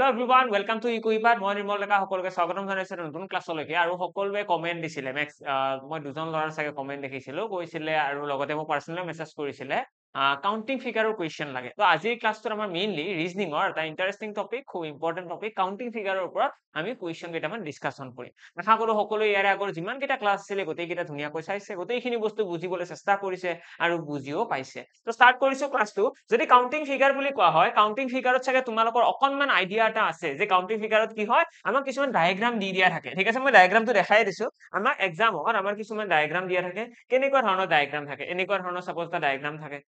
Hello everyone, welcome to Equipat. মই নিৰ্মল ডেকা সকলোকে স্বাগতম জনাইছো নতুন ক্লাছলৈকে আৰু সকলোৱে কমেন্ট দিছিলে মই দুজন ল'ৰাৰ চাগে কমেন্ট দেখিছিলো কৈছিলে আৰু লগতে মোক পাৰ্সোনালি মেছেজ কৰিছিলে কাউন্টিং ফিগাৰৰ কোৱেশ্চন লাগে তো আজিৰ ক্লাছটোত আমাৰ মেইনলি ৰিজনিংৰ এটা ইন্টাৰেষ্টিং টপিক খুব ইম্পৰ্টেন্ট টপিক কাউন্টিং ফিগাৰৰ ওপৰত আমি কোৱেশ্চন কেইটামান ডিসকাশন কৰিম আশা কৰো সকলোৱে ইয়াৰে আগৰ যিমান কেইটা ক্লাছ আছিল গোটেইকেইটা ধুনীয়াকৈ চাইছে গোটেইখিনি বস্তু বুজিবলৈ চেষ্টা কৰিছে আৰু বুজিও পাইছে তো স্টাৰ্ট কৰিছো ক্লাছটো যদি কাউন্টিং ফিগাৰ বুলি কোৱা হয় কাউন্টিং ফিগাৰত চাগে তোমালোকৰ অকনমান আইডিয়া এটা আছে যে কাউন্টিং ফিগাৰত কি হয় আমাক কিছুমান ডায়াগ্ৰাম দি দিয়া থাকে ঠিক আছে মই ডায়াগ্ৰামটো দেখাই দিছো আমাৰ এক্সামত আমাৰ কিছুমান ডায়াগ্ৰাম দিয়া থাকে কেনেকুৱা ধৰণৰ ডায়াগ্ৰাম থাকে এনেকুৱা ধৰণৰ সাপোজ এটা ডায়াগ্ৰাম থাকে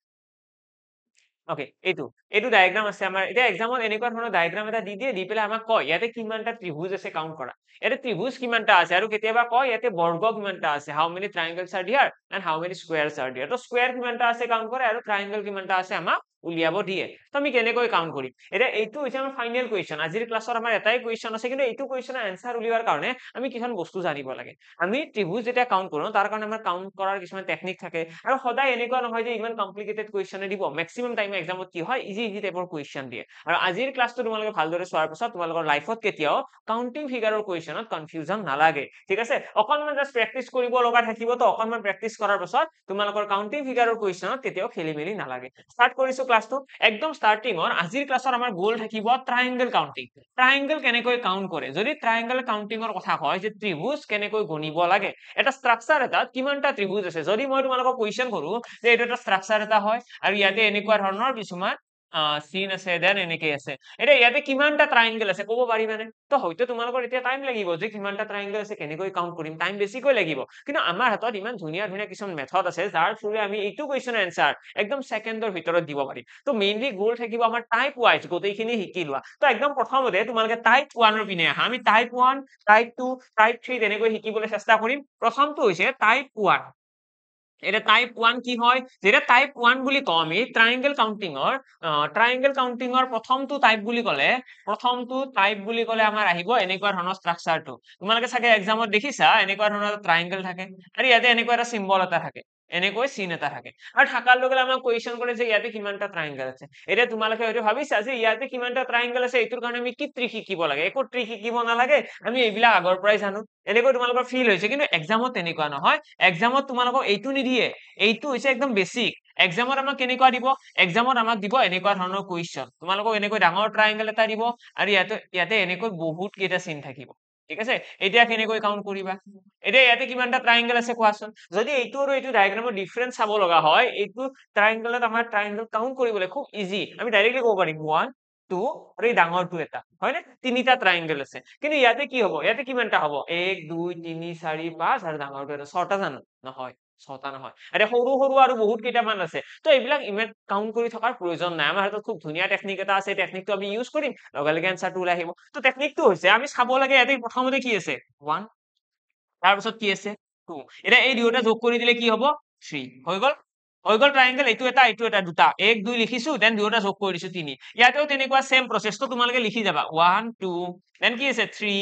ওকে এইটো ডায়াগ্ৰাম আছে আমাৰ এটা এক্সামত এনেকুৱা ধৰণৰ ডায়াগ্ৰাম এটা দি দিয়ে দি পেলাই আমাক কয় ইয়াতে কিমানটা ত্ৰিভুজ আছে কাউন্ট কৰা ইয়াতে ত্ৰিভুজ কিমানটা আছে আৰু কেতিয়াবা কয় ইয়াতে বৰ্গ কিমানটা আছে how many triangles are there and how many squares are there তো স্কয়াৰ কিমানটা আছে কাউন্ট কৰে আৰু ট্ৰায়াঙ্গল কিমানটা আছে আমাক উলিয়াব দিয়ে তো আমি কেনেকৈ কাউন্ট কৰিম এটা এইটো হৈছে আমাৰ ফাইনাল কোৱেশ্চন আজিৰ ক্লাছত আমাৰ এটাই কোৱেশ্চন আছে কিন্তু এইটো কোৱেশ্চনৰ আনসাৰ উলিয়াৰ কাৰণে আমি কিছুমান বস্তু জানিব লাগে আমি ত্ৰিভুজ যেতিয়া কাউন্ট কৰো তাৰ কাৰণে আমাৰ কাউন্ট কৰাৰ কিছুমান টেকনিক থাকে আৰু সদায় এনেকুৱা নহয় যে ইমান কমপ্লিকেটেড কোৱেশ্চনে দিব ম্যাক্সিমাম টাইম এক্সামত কি হয় ইজি টাইপৰ কোৱেশ্চন দিয়ে আৰু আজিৰ ক্লাছটো তোমালোকে ভালদৰে চোৱাৰ পিছত তোমালোকৰ লাইফত কেতিয়াও কাউন্টিং ফিগাৰৰ কোৱেশ্চনত কনফিউজন নালাগে ঠিক আছে অকনমান জাস্ট প্ৰেক্টিস কৰিব লগা থাকিব তো অকনমান প্ৰেক্টিস কৰাৰ পিছত তোমালোকৰ কাউন্টিং ফিগাৰৰ কোৱেশ্চনত কেতিয়াও খেলিমেলি নালাগে স্টাৰ্ট কৰিছো ক্লাছটো একদম স্টাৰ্টিংৰ আজিৰ ক্লাছৰ আমাৰ গোল থাকিব ট্ৰায়াঙ্গল কাউন্টিং ট্ৰায়াঙ্গল কেনেকৈ কাউন্ট কৰে যদি ট্ৰায়াঙ্গল কাউন্টিংৰ কথা হয় যে ত্ৰিভুজ কেনেকৈ গণিব লাগে এটা স্ট্ৰাকচাৰ এটা কিমানটা ত্ৰিভুজ আছে যদি মই তোমালোকক কোৱেশ্চন কৰো যে এটা স্ট্ৰাকচাৰ এটা হয় আৰু ইয়াতে এনেকুৱা ধৰণৰ কিছুমান সিন আছে দেন এনেকৈ আছে এটা ইয়াতে কিমানটা ট্ৰায়াঙ্গল আছে ক'ব পাৰিবানে তো হয়তো তোমালোকৰ এতিয়া টাইম লাগিব যে কিমানটা ট্ৰায়াঙ্গল আছে কেনেকৈ কাউন্ট কৰিম টাইম বেছিকৈ লাগিব কিন্তু আমাৰ হাতত ইমান ধুনীয়া ধুনীয়া কিছুমান মেথড আছে যাৰ থ্ৰুৰে আমি এইটো কোৱেশ্চনৰ আনসাৰ একদম সেকেন্ডৰ ভিতৰত দিব পাৰিম তো মেইনলি গোল থাকিব আমাৰ টাইপ ওয়াইজ গোটেইখিনি শিকি লোৱা তো একদম প্ৰথমতে তোমালোকে টাইপ 1 ৰ পিনে আহা আমি টাইপ 1 টাইপ 2 টাইপ 3 তেনেকৈ শিকিবলৈ চেষ্টা কৰিম প্ৰথমটো হৈছে টাইপ 1 এটা টাইপ 1 কি হয় যেটা টাইপ 1 বুলি কওঁ আমি ট্ৰায়াঙ্গল কাউন্টিংৰ প্ৰথমটো টাইপ বুলি ক'লে আমাৰ আহিব এনেকুৱা ধৰণৰ স্ট্ৰাকচাৰটো তোমালোকে চাগে এক্সামত দেখিছা এনেকুৱা ধৰণৰ ট্ৰায়াঙ্গল থাকে আৰু ইয়াতে এনেকুৱা এটা সিম্বল এটা থাকে এনেকৈ চিন এটা থাকে আৰু থাকাৰ লগে আমাক কোৱেশ্চন কৰে যে ইয়াতে কিমানটা ট্ৰায়াঙ্গল আছে এতিয়া তোমালোকে হয়তো ভাবিছা যে ইয়াতে কিমানটা ট্ৰায়াঙ্গল আছে এইটোৰ কাৰণে আমি কি ট্ৰিক শিকিব লাগে একো ট্ৰিক শিকিব নালাগে আমি এইবিলাক আগৰ পৰাই জানো এনেকৈ তোমালোকৰ ফিল হৈছে কিন্তু এক্সামত তেনেকুৱা নহয় এক্সামত তোমালোকক এইটো নিদিয়ে এইটো হৈছে একদম বেসিক এক্সামত আমাক কেনেকুৱা দিব এক্সামত আমাক দিব এনেকুৱা ধৰণৰ কোৱেশ্চন তোমালোকক এনেকৈ ডাঙৰ ট্ৰায়াঙ্গল এটা দিব আৰু ইয়াতে এনেকৈ বহুত কেইটা চিন থাকিব ঠিক আছে এতিয়া কেনেকৈ কাউন্ট কৰিবা এতিয়া ইয়াতে কিমানটা ট্ৰায়াঙ্গল আছে কোৱাচোন যদি এইটো আৰু এইটো ডায়াগ্ৰামৰ ডিফাৰেন্স চাব লগা হয় এইটো ট্ৰায়াঙ্গলত আমাৰ ট্ৰায়াঙ্গল কাউন্ট কৰিবলৈ খুব ইজি আমি ডাইৰেক্টলি ক'ব পাৰিম 1 2 আৰু এই ডাঙৰটো এটা হয়নে তিনিটা ট্ৰায়াঙ্গল আছে কিন্তু ইয়াতে কি হ'ব ইয়াতে কিমানটা হ'ব 1 2 3 4 5 আৰু ডাঙৰটো এটা ছটা জানো নহয় ছটা নহয় আৰে সৰু সৰু আৰু বহুত কেইটামান আছে তো এইবিলাক ইমেজ কাউন্ট কৰি থকাৰ প্ৰয়োজন নাই আমাৰ হাতত খুব ধুনীয়া টেকনিক এটা আছে টেকনিকটো আমি ইউজ কৰিম লগে আনসাৰটো ওলাই আহিব তো টেকনিকটো হৈছে আমি চাব লাগে ইয়াতে প্ৰথমতে কি আছে 1 তাৰ পিছত কি আছে 2 এটা এই দুয়োটা যোগ কৰি দিলে কি হ'ব 3 হৈ গল ট্ৰায়াঙ্গল এইটো এটা দুটা 1 2 লিখিছো দেন দুয়োটা যোগ কৰি দিছো 3 ইয়াতেও তেনেকুৱা সেম প্ৰসেসটো তোমালোকে লিখি যাবা 1 2 দেন কি আছে 3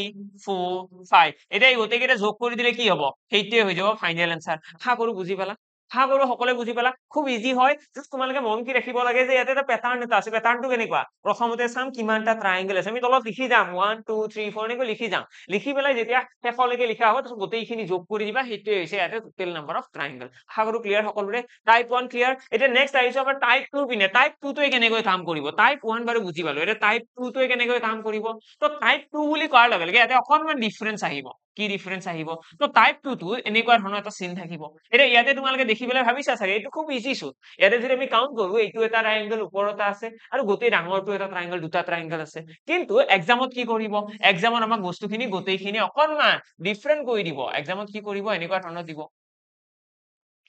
4 5 এটা এই গোটেইকেইটা যোগ কৰি দিলে কি হ'ব সেইটোৱে হৈ যাব ফাইনাল আনসাৰ আশা কৰো বুজি পালা সকলোৱে বুজি পালা খুব ইজি হয় জাস্ট তোমালোকে মন কি ৰাখিব লাগে যে ইয়াতে এটা প্যাটাৰ্ন এটা আছে প্যাটাৰ্নটো কেনেকুৱা প্ৰথমতে চাম কিমানটা ট্ৰায়াঙ্গল আছে আমি তলত লিখি যাম 1 2 3 4 এনেকৈ লিখি যাম লিখি পেলাই যেতিয়া শেষলৈকে লিখা হ'ব তাৰপিছত গোটেইখিনি যোগ কৰি দিবা সেইটোৱে হৈছে ইয়াতে টোটাল নাম্বাৰ অফ ট্ৰায়াঙ্গল আশা কৰো ক্লিয়াৰ সকলোৰে টাইপ 1 ক্লিয়াৰ এতিয়া নেক্সট আহিছো আমাৰ টাইপ 2 পিনে টাইপ 2 টোৱে কেনেকৈ কাম কৰিব টাইপ 1 বাৰু বুজি পালো এতিয়া টাইপ 2 টোৱে কেনেকৈ কাম কৰিব তো টাইপ 2 বুলি কোৱাৰ লগে লগে ইয়াতে অকনমান ডিফাৰেন্স আহিব কি ডিফাৰেন্স আহিব তো টাইপ 2 টো এনেকুৱা ধৰণৰ এটা চিন থাকিব এতিয়া ইয়াতে তোমালোকে দেখি পেলাই ভাবিছা চাগে এইটো খুব ইজি চুন ইয়াতে যদি আমি কাউন্ট কৰো এইটো এটা ট্ৰায়াঙ্গল ওপৰত আছে আৰু গোটেই ডাঙৰটো এটা ট্ৰায়াঙ্গল দুটা ট্ৰায়াঙ্গল আছে কিন্তু এক্সামত কি কৰিব এক্সামত আমাক বস্তুখিনি গোটেইখিনি অকনমান ডিফাৰেন্ট কৰি দিব এক্সামত কি কৰিব এনেকুৱা ধৰণৰ দিব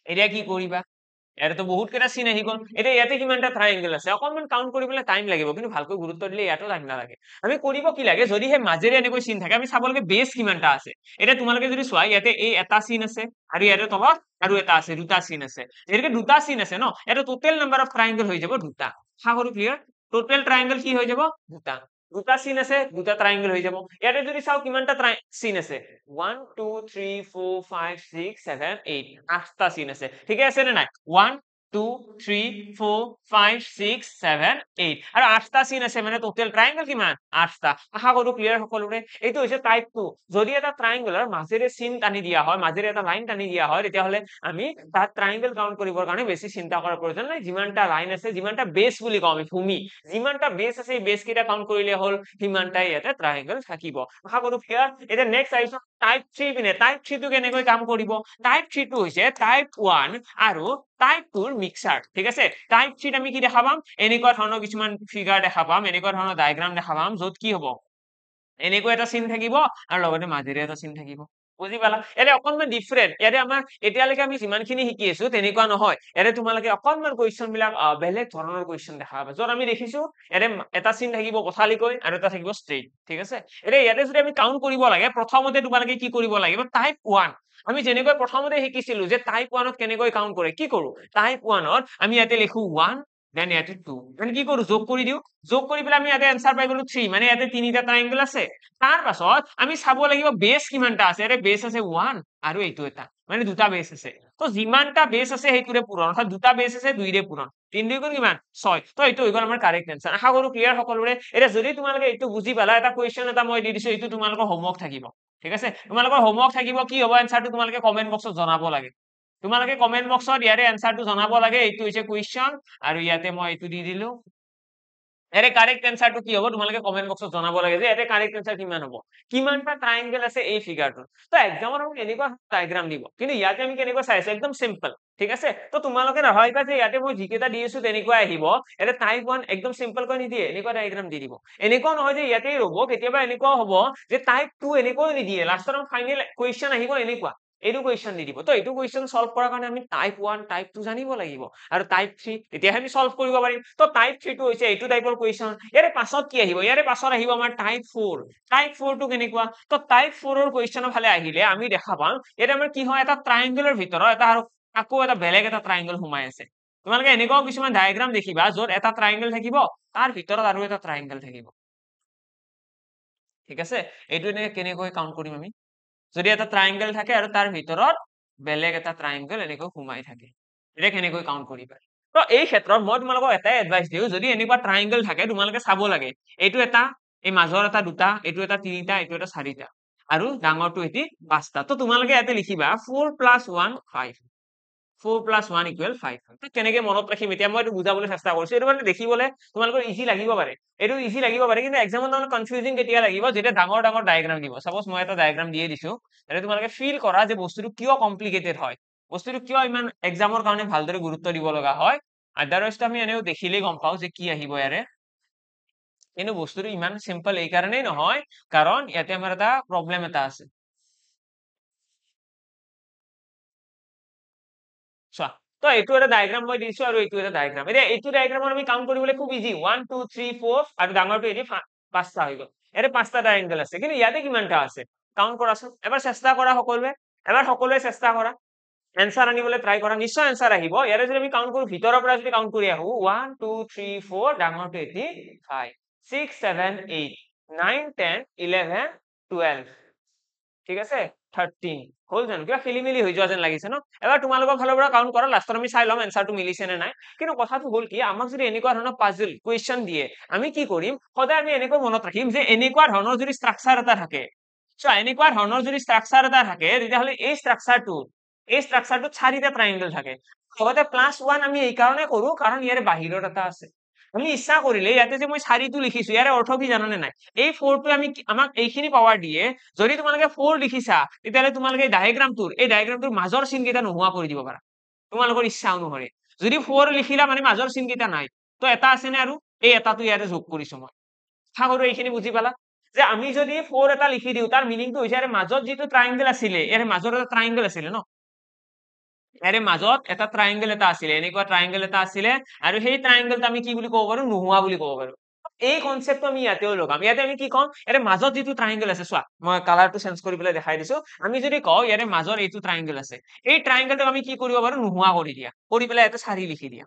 এতিয়া কি কৰিবা ইয়াতে তো বহুত কেইটা চিন আহি গ'ল এতিয়া ইয়াতে কিমানটা ট্ৰায়াঙ্গল আছে অকনমান কাউন্ট কৰিবলৈ টাইম লাগিব কিন্তু ভালকৈ গুৰুত্ব দিলে ইয়াতো টাইম নালাগে আমি কৰিব কি লাগে যদি হে মাজেৰে এনেকৈ চিন থাকে আমি চাব লাগে বেস কিমানটা আছে এতিয়া তোমালোকে যদি চোৱা ইয়াতে এই এটা চিন আছে আৰু ইয়াতে তলত আৰু এটা আছে দুটা চিন আছে যেনেকৈ দুটা চিন আছে ন এটা টোটাল নাম্বাৰ অফ ট্ৰায়াঙ্গল হৈ যাব দুটা আশা কৰো ক্লিয়াৰ টোটাল ট্ৰায়াঙ্গল কি হৈ যাব দুটা চিন আছে দুটা ট্ৰায়াঙ্গল হৈ যাব ইয়াতে যদি চাও কিমানটা চিন আছে 1 2 3 4 5 6 7 8 আঠটা চিন আছে ঠিক আছে নে নাই 1 2 3 4 5 6 7 8 আৰু 8টা সিন আছে মানে টোটাল ট্ৰায়াঙ্গল কিমান 8টা আশা কৰো ক্লিয়াৰ সকলোৰে এইটো হৈছে টাইপ 2 যদি এটা ট্ৰায়াঙ্গলৰ মাজেৰে সিন টানি দিয়া হয় মাজেৰে এটা লাইন টানি দিয়া হয় তেতিয়া হলে আমি তাত ট্ৰায়াঙ্গল কাউন্ট কৰিবৰ কাৰণে বেছি চিন্তা কৰাৰ প্ৰয়োজন নাই যিমানটা লাইন আছে যিমানটা বেস বুলি কওঁ আমি ভূমি যিমানটা বেস আছে এই বেস কেইটা কাউন্ট কৰিলে হল সিমানটাই ইয়াতে ট্ৰায়াঙ্গল থাকিব আশা কৰো ক্লিয়াৰ এটা নেক্সট আইছো টাইপ 3 পিনে টাইপ 3 টো কেনেকৈ কাম কৰিব টাইপ 3 টো হৈছে টাইপ 1 আৰু টাইপ 2 ৰ মিক্সাৰ ঠিক আছে টাইপ 3 আমি কি দেখা পাম এনেকুৱা ধৰণৰ কিছুমান ফিগাৰ দেখা পাম এনেকুৱা ধৰণৰ ডায়াগ্ৰাম দেখা পাম য'ত কি হ'ব এনেকুৱা এটা সিন থাকিব আৰু লগতে মাজেৰে এটা সিন থাকিব বুজি পালা এনে অকনমান ডিফাৰেন্ট ইয়াতে আমাৰ এতিয়ালৈকে আমি যিমানখিনি শিকি আছো তেনেকুৱা নহয় ইয়াতে তোমালোকে অকনমান কোৱেশ্চন বিলাক বেলেগ ধৰণৰ কোৱেশ্চন দেখা পাবা য'ত আমি দেখিছো ইয়াতে এটা সিন থাকিব পথালিকৈ আৰু এটা থাকিব ষ্ট্ৰেইট ঠিক আছে এতিয়া ইয়াতে যদি আমি কাউন্ট কৰিব লাগে প্ৰথমতে তোমালোকে কি কৰিব লাগিব টাইপ 1 আমি যেনেকৈ প্ৰথমতে শিকিছিলো যে টাইপ 1 ত কেনেকৈ কাউন্ট কৰে কি কৰো টাইপ 1 ত আমি ইয়াতে লিখো 1 দেন ইয়াতে 2 দেন কি কৰো যোগ কৰি দিও যোগ কৰি পেলাই আমি ইয়াতে आंसर পাই গলো 3 মানে ইয়াতে তিনিটা ট্ৰায়াঙ্গল আছে তাৰ পাছত আমি চাব লাগিব বেস কিমানটা আছে ইয়াতে বেস আছে 1 আৰু এইটো এটা মানে দুটা বেস আছে তো যিমানটা বেস আছে সেইটোৰে পূৰণ অৰ্থাৎ দুটা বেস আছে দুইৰে পূৰণ 3 2 গুণ কিমান 6 তো এইটো হৈ গল আমাৰ কাৰেক্ট आंसर আশা কৰো ক্লিয়াৰ সকলোৰে এটা যদি তোমালোকে এইটো বুজি পালা এটা কোৱেশ্চন এটা মই দি দিছো এইটো তোমালোকৰ হোমৱৰ্ক থাকিব ঠিক আছে তোমালোকৰ হোমৱৰ্ক থাকিব কি হ'ব आंसरটো তোমালোকে কমেন্ট বক্সত জনাব লাগে তোমালোকে কমেন্ট বক্সত ইয়াৰে आंसरটো জনাব লাগে এইটো হৈছে কোৱেশ্চন আৰু ইয়াতে মই এইটো দি দিলো এৰে কারেক্ট आंसरটো কি হ'ব তোমালোকে কমেন্ট বক্সত জনাব লাগে যে এতে কারেক্ট आंसर কিমান হ'ব কিমানটা ট্ৰায়াঙ্গল আছে এই ফিগাৰটো তো এক্সামত আমি এনেকুৱা ডায়াগ্ৰাম দিব কিন্তু ইয়াতে আমি কেনেকুৱা চাইছো একদম সিম্পল ঠিক আছে তো তোমালোকে নাভাবিবা যে ইয়াতে মই যিকেইটা দি আছো তেনেকুৱা আহিব এতে টাইপ 1 একদম সিম্পল কৈ নিদিয়ে এনেকুৱা ডায়াগ্ৰাম দি দিব এনেকুৱা নহয় যে ইয়াতেই ৰ'ব কেতিয়াবা এনেকুৱা হ'ব যে টাইপ 2 এনেকৈ নিদিয়ে লাষ্টৰ ফাইনেল কোৱেশ্চন আহিব এনেকুৱা এইটো কোৱেশ্চন দি দিব তো এইটো কোৱেশ্চন সলভ কৰাৰ কাৰণে আমি টাইপ 1 টাইপ 2 জানিব লাগিব আৰু টাইপ 3 তেতিয়াহে আমি সলভ কৰিব পাৰিম তো টাইপ 3 টো হৈছে এইটো টাইপৰ কোৱেশ্চন ইয়াৰে পাছত কি আহিব ইয়াৰে পাছত আহিব আমাৰ টাইপ 4 টো কেনেকুৱা তো টাইপ 4 ৰ কোৱেশ্চনৰ ফালে আহিলে আমি দেখা পাম ইয়াতে আমাৰ কি হয় এটা ট্ৰায়াঙ্গলৰ ভিতৰত এটা আৰু আকৌ এটা বেলেগ এটা ট্ৰায়াঙ্গল সোমাই আছে তোমালোকে এনেকুৱাও কিছুমান ডায়াগ্ৰাম দেখিবা য'ত এটা ট্ৰায়াঙ্গল থাকিব তাৰ ভিতৰত আৰু এটা ট্ৰায়াঙ্গল থাকিব ঠিক আছে এইটো কেনেকৈ কাউন্ট কৰিম আমি যদি এটা ট্ৰায়াঙ্গল থাকে আৰু তাৰ ভিতৰত বেলেগ এটা ট্ৰায়াঙ্গল এনেকৈ সোমাই থাকে এটা কেনেকৈ কাউন্ট কৰিবা তো এই ক্ষেত্ৰত মই তোমালোকক এটাই এডভাইস দিও যদি এনেকুৱা ট্ৰায়াঙ্গল থাকে তোমালোকে চাব লাগে এইটো এটা এই মাজৰ এটা দুটা এইটো এটা তিনিটা এইটো এটা চাৰিটা আৰু ডাঙৰটো এটি পাঁচটা তো তোমালোকে ইয়াতে লিখিবা 4 + 1 5 4 + 1 = 5 তো কেনেকৈ মনত ৰাখিম এতিয়া মই এইটো বুজাবলৈ চেষ্টা কৰিছো এইটো মানে দেখিবলৈ তোমালোকৰ ইজি লাগিব পাৰে এইটো ইজি লাগিব পাৰে কিন্তু এক্সামত মানে কনফিউজিং কেতিয়া লাগিব যেতিয়া ডাঙৰ ডাঙৰ ডায়াগ্ৰাম দিব সাপোজ মই এটা ডায়াগ্ৰাম দিয়ে দিছো এনে তোমালোকে ফিল কৰা যে বস্তুটো কিয় কমপ্লিকেটেড হয় বস্তুটো কিয় ইমান এক্সামৰ কাৰণে ভালদৰে গুৰুত্ব দিব লগা হয় আদাৰৱাইজ আমি এনেও দেখিলেই গম পাও যে কি আহিব ইয়াৰে কিন্তু বস্তুটো ইমান সিম্পল এই কাৰণেই নহয় কাৰণ ইয়াতে আমাৰ এটা প্ৰবলেম এটা আছে চোৱা তো এইটো এটা ডায়াগ্ৰাম মই দিছো আৰু এইটো এটা ডায়াগ্ৰাম এতিয়া এইটো ডায়াগ্ৰামত আমি কাউন্ট কৰিবলৈ খুব ইজি 1 2 3 4 আৰু ডাঙৰটো এদি পাঁচটা হৈ গল এৰে পাঁচটা ট্ৰায়াঙ্গল আছে কিন্তু ইয়াতে কিমানটা আছে কাউন্ট কৰাচোন এবাৰ চেষ্টা কৰা সকলোৱে চেষ্টা কৰা आंसर আনিবলৈ ট্ৰাই কৰা নিশ্চয় आंसर আহিব ইয়াৰে যদি আমি কাউন্ট কৰো ভিতৰৰ পৰা যদি কাউন্ট কৰি আহো 1 2 3 4 ডাঙৰটো এটি 5 6 7 8 9 10 11 12 ঠিক আছে 13 হল জানো কিবা খেলিমেলি হৈ যোৱা যেন লাগিছে ন এবাৰ তোমালোকৰ ফালৰ পৰা কাউন্ট কৰা লাষ্টত আমি চাই লম आंसरটো মিলিছে নে নাই কিন্তু কথাটো হল কি আমাক যদি এনেকুৱা ধৰণৰ পাজল কোৱেশ্চন দিয়ে আমি কি কৰিম সদায় আমি এনেকৈ মনত ৰাখিম যে এনেকুৱা ধৰণৰ যদি ষ্ট্ৰাকচাৰ এটা থাকে সো এনেকুৱা ধৰণৰ যদি ষ্ট্ৰাকচাৰ এটা থাকে তেতিয়াহলে এই ষ্ট্ৰাকচাৰটোত চাৰিটা ট্ৰায়াঙ্গল থাকে লগতে +1 আমি এই কাৰণে কৰো কাৰণ ইয়াৰে বাহিৰত এটা আছে আমি ইচ্ছা কৰিলে ইয়াতে যে মই 4টো লিখিছো ইয়াৰে অৰ্থ কি জাননে নাই এই 4টো আমি আমাক এইখিনি পাৱাৰ দিয়ে যদি তোমালোকে 4 লিখিছা তেতিয়ালে তোমালোকে এই ডায়াগ্ৰামটোৰ মাজৰ চিন কেইটা নোহোৱা কৰি দিব পাৰা তোমালোকৰ ইচ্ছা অনুসৰি যদি 4 লিখিলা মানে মাজৰ চিন কেইটা নাই তো এটা আছে নে আৰু এই এটাটো ইয়াতে যোগ কৰিছো মই আশা কৰো এইখিনি বুজি পালা যে আমি যদি 4 এটা লিখি দিও তাৰ মিনিংটো হৈছে ইয়াৰে মাজত যিটো ট্ৰায়াঙ্গল আছিলে ইয়াৰে মাজত এটা ট্ৰায়াঙ্গল আছিলে ন এৰে মাজত এটা ট্ৰায়াঙ্গল এটা আছিলে এনেকুৱা ট্ৰায়াঙ্গল এটা আছিলে আৰু সেই ট্ৰায়াঙ্গলটো আমি কি বুলি ক'ব পাৰো নোহোৱা বুলি ক'ব পাৰো এই কনসেপ্টটো আমি ইয়াতেও লগাম ইয়াতে আমি কি কম এৰে মাজত যিটো ট্ৰায়াঙ্গল আছে চোৱা মই কালাৰটো চেঞ্জ কৰি পেলাই দেখাই দিছো আমি যদি কওঁ ইয়াৰে মাজৰ এইটো ট্ৰায়াঙ্গল আছে এই ট্ৰায়াঙ্গলটো আমি কি কৰিব পাৰো নোহোৱা কৰি দিয়া কৰি পেলাই এটা 4 লিখি দিয়া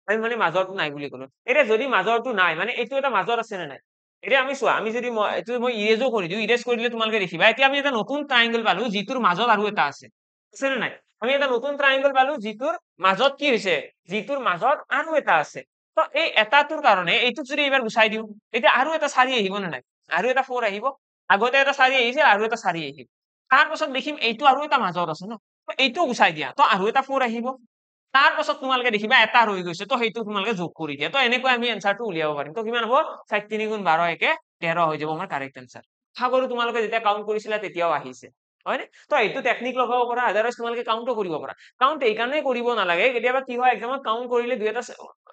আমি মানে মাজৰটো নাই বুলি ক'লো এৰে যদি মাজৰটো নাই মানে এইটো এটা মাজৰ আছে নে নাই এতিয়া আমি চোৱা আমি যদি এইটো মই ইৰেজো কৰি দিও ইৰেজ কৰি দিলে তোমালোকে দেখিবা এতিয়া আমি এটা নতুন ট্ৰায়াঙ্গল পালো যিটোৰ মাজত আৰু এটা আছে নে নাই আমি এটা নতুন ট্ৰায়াঙ্গল পালো যিটোৰ মাজত কি হৈছে যিটোৰ মাজত আৰু এটা আছে তো এই এটাটোৰ কাৰণে এইটো যদি এবাৰ গুচাই দিও এতিয়া আৰু এটা 4 আহিব না নাই আৰু এটা 4 আহিব আগতে এটা 4 আহিছে আৰু এটা 4 আহিব তাৰ পাছত দেখিম এইটো আৰু এটা মাজত আছে ন তো এইটো গুচাই দিয়া তো আৰু এটা 4 আহিব তাৰ পাছত তোমালোকে দেখিবা এটা ৰৈ গৈছে তো সেইটো তোমালোকে যোগ কৰি দিয়া তো এনেকৈ আমি এনসাৰটো উলিয়াব পাৰিম তো কিমান হ'ব 4 3 গুণ 12 একে 13 হৈ যাব আমাৰ কাৰেক্ট এনসাৰ আশা কৰো তোমালোকে যেতিয়া কাউন্ট কৰিছিলা তেতিয়াও আহিছে হয়নে তো এইটো টেকনিক লগাব পৰা আদাৰৱাইজ তোমালোকে কাউন্টও কৰিব পৰা কাউন্ট এই কাৰণে কৰিব নালাগে কেতিয়াবা কি হয় এক্সামত কাউন্ট কৰিলে দুই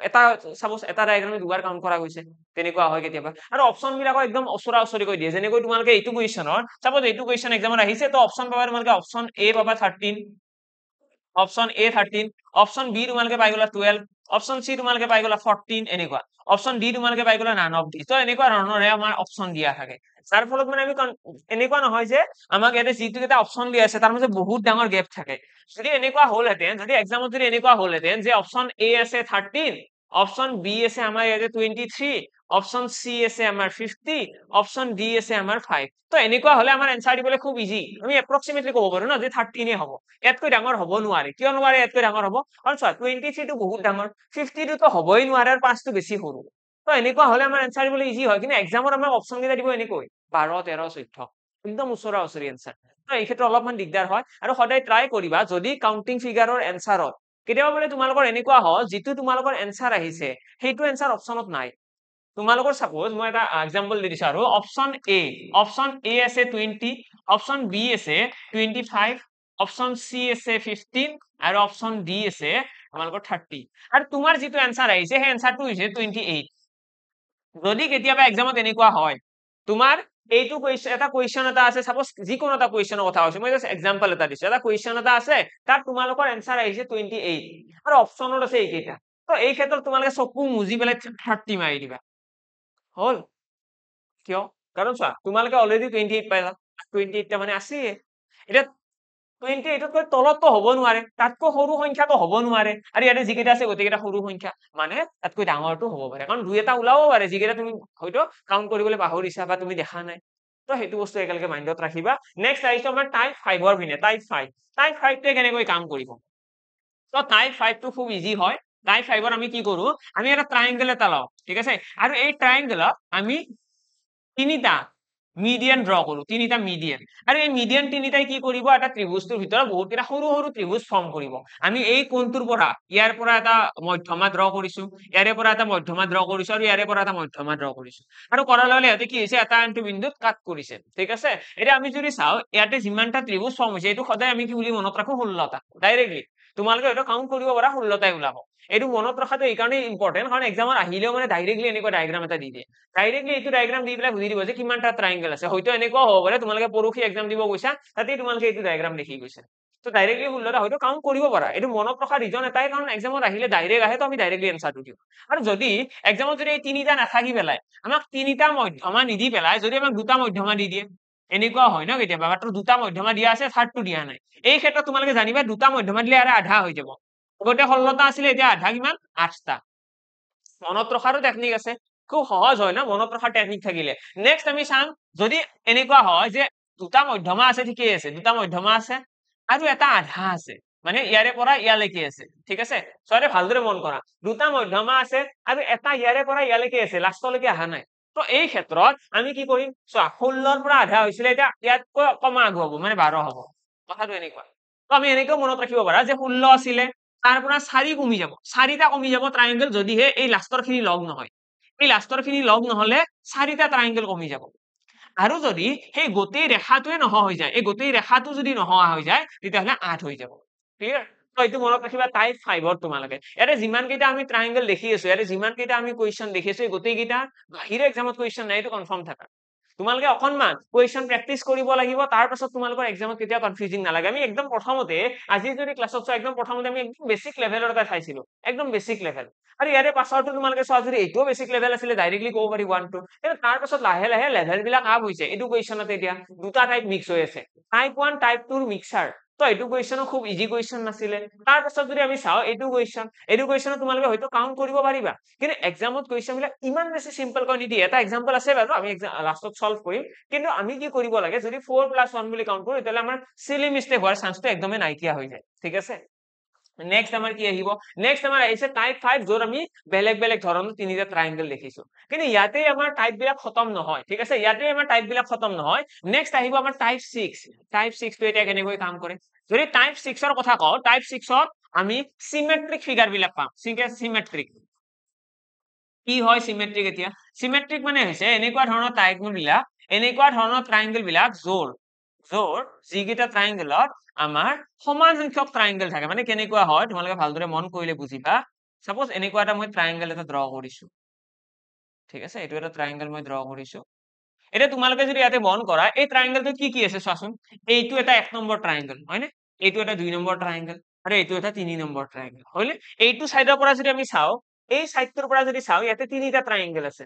এটা সাপোজ এটা ডায়াগ্ৰামে দুবাৰ কাউন্ট কৰা গৈছে তেনেকুৱা হয় কেতিয়াবা আৰু অপচন বিলাকো একদম ওচৰা ওচৰি কৈ দিয়ে যেনেকৈ তোমালোকে এইটো কুৱেশ্যনৰ সাপোজ এইটো কুৱেশ্যন এক্সামত আহিছে তো অপচন পাবা তোমালোকে অপচন এ পাবা 13 অপচন এ 13 অপচন বি তোমালোকে পাই গলা 12 অপচন সি তোমালোকে পাই গলা 14 এনেকুৱা অপচন ডি তোমালোকে পাই গলা নান অফ দিস তো এনেকুৱা ধৰণৰে আমাৰ অপচন দিয়া থাকে যাৰ ফলত মানে আমি এনেকুৱা নহয় যে আমাক ইয়াতে যিটো এটা অপচন দিয়া আছে তাৰ মাজত বহুত ডাঙৰ গ্যাপ থাকে যদি এনেকুৱা হলহেঁতেন যদি এক্সামত যদি এনেকুৱা হলহেঁতেন যে অপচন এ আছে 13 অপচন বি আছে আমাৰ ইয়াতে 23 অপচন সি আছে আমাৰ 50 অপচন ডি আছে আমাৰ 5 তো এনেকুৱা হলে আমাৰ এনসাৰ দিবলৈ খুব ইজি আমি এপ্ৰক্সিমেটলি ক'ব পাৰো ন যে 13 হ'ব ইয়াতকৈ ডাঙৰ হ'ব নোৱাৰে কিয় নোৱাৰে ইয়াতকৈ ডাঙৰ হ'ব কাৰণ চোৱা 23 টো বহুত ডাঙৰ 50 টো হ'বই নোৱাৰে আৰু 5 টো বেছি সৰু তো এনেকুৱা হলে আমাৰ এনসাৰ দিবলৈ ইজি হয় কিন্তু এক্সামত আমাৰ অপচন কেইটা দিব এনেকৈ 12 13 14 একদম ওচৰা ওচৰি এনসাৰ তো এই ক্ষেত্ৰত অলপমান দিগদাৰ হয় আৰু সদায় ট্ৰাই কৰিবা যদি কাউন্টিং ফিগাৰৰ এনসাৰত কেতিয়াবা মানে তোমালোকৰ এনেকুৱা হয় যিটো তোমালোকৰ এনসাৰ আহিছে সেইটো এনসাৰ অপচনত নাই তোমালোকৰ সাপোজ মই এটা এক্সাম্পল দি দিছো আৰু অপচন এ আছে 20 অপচন বি আছে 25 অপচন সি আছে 15 আৰু অপচন ডি আছে তোমালোকৰ 30 আৰু তোমাৰ যিটো এনসাৰ আহিছে সেই এনসাৰটো হৈছে 28 যদি কেতিয়াবা এক্সামত এনেকুৱা হয় তোমাৰ এইটো কুৱেশ্যন এটা আছে সাপোজ যিকোনো এটা কুৱেশ্যনৰ কথা কৈছো মই জাস্ট এক্সাম্পল এটা দিছো এটা কুৱেশ্যন এটা আছে তাত তোমালোকৰ এনসাৰ আহিছে 28 আৰু অপচনত আছে এইকেইটা তো এই ক্ষেত্ৰত তোমালোকে চকু মুজি পেলাই 30 মাৰি দিবা হল কিয় কাৰণ চোৱা তোমালোকে অলৰেডি 28 পাইলা 28 টা মানে আছে এটা 28 তকৈ তলততো হ'ব নোৱাৰে তাতকৈ সৰু সংখ্যাটো হ'ব নোৱাৰে আৰু ইয়াতে যিকেইটা আছে গোটেইকেইটা সৰু সংখ্যা মানে তাতকৈ ডাঙৰটো হ'ব পাৰে কাৰণ দুই এটা ওলাব পাৰে যিকেইটা তুমি হয়তো কাউন্ট কৰিবলৈ পাহৰিছা বা তুমি দেখা নাই তো সেইটো বস্তু একেলগে মাইণ্ডত ৰাখিবা নেক্সট আহিছে আমাৰ টাইপ 5 ৰ পিনে টাইপ 5 টোৱে কেনেকৈ কাম কৰিব তো টাইপ 5 টো খুব ইজি হয় টাইপ 5 ৰ আমি কি কৰো আমি এটা ট্ৰায়াঙ্গেল এটা লওঁ ঠিক আছে আৰু এই ট্ৰায়াঙ্গেলত আমি তিনিটা মিডিয়ান ড্ৰ কৰো তিনিটা মিডিয়ান আৰু এই মিডিয়ান তিনিটাই কি কৰিব এটা ত্ৰিভুজটোৰ ভিতৰত বহুত কেইটা সৰু সৰু ত্ৰিভুজ ফৰ্ম কৰিব আমি এই কোণটোৰ পৰা ইয়াৰ পৰা এটা মধ্যমা ড্ৰ কৰিছো ইয়াৰে পৰা এটা মধ্যমা ড্ৰ কৰিছো আৰু ইয়াৰে পৰা এটা মধ্যমা ড্ৰ কৰিছো আৰু কৰাৰ লগে লগে কি হৈছে এটা আনটো বিন্দুত কাট কৰিছে ঠিক আছে এতিয়া আমি যদি চাও ইয়াতে যিমানটা ত্ৰিভুজ ফৰ্ম হৈছে এইটো সদায় আমি কি বুলি মনত ৰাখো 16টা ডাইৰেক্টলি তোমালোকে এটা কাউন্ট কৰিব পাৰা 16টাই ওলাব এইটো মনত ৰখাটো এই কাৰণে ইম্পৰ্টেন্ট কাৰণ এক্সামত আহিলেও মানে ডাইৰেক্টলি এনেকুৱা ডায়াগ্ৰাম এটা দি দিয়ে ডাইৰেক্টলি এইটো ডায়াগ্ৰাম দি পেলাই বুজি দিব যে কিমানটা ট্ৰায়াঙ্গেল আছে হয়তো এনেকুৱা হ'ব পাৰে তোমালোকে পৰখি এক্সাম দিব গৈছা তাতে তোমালোকে এইটো ডায়াগ্ৰাম দেখি গৈছে তো ডাইৰেক্টলি 16টা হয়তো কাউন্ট কৰিব পাৰা এইটো মনত ৰখা ৰিজন এটাই কাৰণ এক্সামত আহিলে ডাইৰেক্ট আহে তো আমি ডাইৰেক্টলি এনসাৰটো দিওঁ আৰু যদি এক্সামত যদি এই তিনিটা নাথাকি পেলাই আমাক তিনিটা মধ্যমা নিদি পেলাই যদি আমাক দুটা মধ্যমা দি দিয়ে এনেকুৱা হয় ন কেতিয়াবা মাত্ৰ দুটা মধ্যমা দিয়া আছে থাৰ্ডটো দিয়া নাই এই ক্ষেত্ৰত তোমালোকে জানিবা দুটা মধ্যমা দিলে আৰু আধা হৈ যাব আগতে 16টা আছিলে এতিয়া আধা কিমান 8টা মনত ৰখাৰো টেকনিক আছে খুব সহজ হয় না মনত ৰখাৰ টেকনিক থাকিলে নেক্সট আমি চাম যদি এনেকুৱা হয় যে দুটা মধ্যমা আছে ঠিকই আছে দুটা মধ্যমা আছে আৰু এটা আধা আছে মানে ইয়াৰে পৰা ইয়ালৈকে আছে ঠিক আছে সৰে ভালদৰে মন কৰা দুটা মধ্যমা আছে আৰু এটা ইয়াৰে পৰা ইয়ালৈকে আছে লাষ্টলৈকে অহা নাই তো এই ক্ষেত্ৰত আমি কি কৰিম চোৱা 16ৰ পৰা আধা হৈছিলে এতিয়া ইয়াতকৈ অকমান আগুৱাব মানে 12 হ'ব কথাটো এনেকুৱা তো আমি এনেকৈ মনত ৰাখিব পাৰা যে 16 আছিলে তাৰ পৰা 4 কমি যাব 4টা কমি যাব ট্ৰায়াঙ্গেল যদিহে এই লাষ্টৰ খিনি লগ নহয় এই লাষ্টৰ খিনি লগ নহলে 4টা ট্ৰায়াঙ্গেল কমি যাব আৰু যদি সেই গোটেই ৰেখাটোৱে নোহোৱা হৈ যায় এই গোটেই ৰেখাটো যদি নোহোৱা হৈ যায় তেতিয়াহলে 8 হৈ যাব ক্লিয়াৰ তো এইটো মনত ৰাখিবা টাইপ 5 ৰ তোমালোকে ইয়াতে যিমান কেইটা আমি ট্ৰায়াঙ্গেল দেখি আছো ইয়াতে যিমান কেইটা আমি কুৱেশ্যন দেখি আছো এই গোটেই কেইটা বাহিৰে এক্সামত কুৱেশ্যন নাই এইটো কনফাৰ্ম থাকা তোমালোকে অকনমান কুৱেশ্যন প্ৰেক্টিচ কৰিব লাগিব তাৰ পাছত তোমালোকৰ এক্সামত কেতিয়া কনফিউজিং নালাগে আমি একদম প্ৰথমতে আজি যদি ক্লাছত চাও একদম প্ৰথমতে আমি একদম বেসিক লেভেলৰ এটা চাইছিলো একদম বেসিক লেভেল আৰু ইয়াৰে পাছৰটো তোমালোকে চোৱা যদি এইটোও বেসিক লেভেল আছিলে ডাইৰেক্টলি ক'ব পাৰি 1 2 কিন্তু তাৰ পাছত লাহে লাহে লেভেল বিলাক আপ হৈছে এডুকেশ্যনতে এতিয়া দুটা টাইপ মিক্স হৈ আছে টাইপ 1 টাইপ 2 ৰ মিক্সাৰ তো এইটো কুৱেশ্যনো খুব ইজি কুৱেশ্যন নাছিলে তাৰ পাছত যদি আমি চাও এইটো কুৱেশ্যন তোমালোকে হয়তো কাউন্ট কৰিব পাৰিবা কিন্তু এক্সামত কুৱেশ্যন বিলাক ইমান বেছি সিম্পল কৈ নিদিয়ে এটা এক্সাম্পল আছে বাৰু আমি লাষ্টত সলভ কৰিম কিন্তু আমি কি কৰিব লাগে যদি 4+1 বুলি কাউন্ট কৰো তেতিয়াহলে আমাৰ সিলি মিস্টেক হোৱাৰ চান্সটো একদমে নাইকিয়া হৈ যায় ঠিক আছে নেক্সট আমাৰ কি আহিব নেক্সট আমাৰ আহিছে টাইপ 5 য'ত আমি বেলেগ বেলেগ ধৰণৰ তিনিটা ট্ৰায়াঙ্গল দেখিছো কিন্তু ইয়াতে আমাৰ টাইপ বিলাক খতম নহয় ঠিক আছে ইয়াতে আমাৰ টাইপ বিলাক খতম নহয় নেক্সট আহিব আমাৰ টাইপ 6 টো এটা কেনেকৈ কাম কৰে যদি টাইপ 6 ৰ কথা কও টাইপ 6 ত আমি সিমেট্ৰিক ফিগাৰ বিলাক পাম সিমেট্ৰিক কি হয় সিমেট্ৰিক এতিয়া সিমেট্ৰিক মানে হৈছে এনেকুৱা ধৰণৰ ট্ৰায়াঙ্গল বিলাক জোৰ যিকেইটা ট্ৰায়াঙ্গলত আমাৰ সমান সংখ্যক ট্ৰায়াঙ্গল থাকে মানে কেনেকুৱা হয় তোমালোকে ভালদৰে মন কৰিলে বুজিবা সাপোজ এনেকুৱা এটা মই ট্ৰায়াঙ্গল এটা ড্ৰ কৰিছো ঠিক আছে এইটো এটা ট্ৰায়াঙ্গল মই ড্ৰ কৰিছো এটা তোমালোকে যদি ইয়াতে মন কৰা এই ট্ৰায়াঙ্গলটো কি আছে চোৱাচোন এইটো এটা 1 নম্বৰ ট্ৰায়াঙ্গল হয়নে এইটো এটা 2 নম্বৰ ট্ৰায়াঙ্গল আৰু এইটো এটা 3 নম্বৰ ট্ৰায়াঙ্গল হয়নে এইটো সাইডৰ পৰা যদি আমি চাও এই সাইডটোৰ পৰা যদি চাও ইয়াতে তিনিটা ট্ৰায়াঙ্গল আছে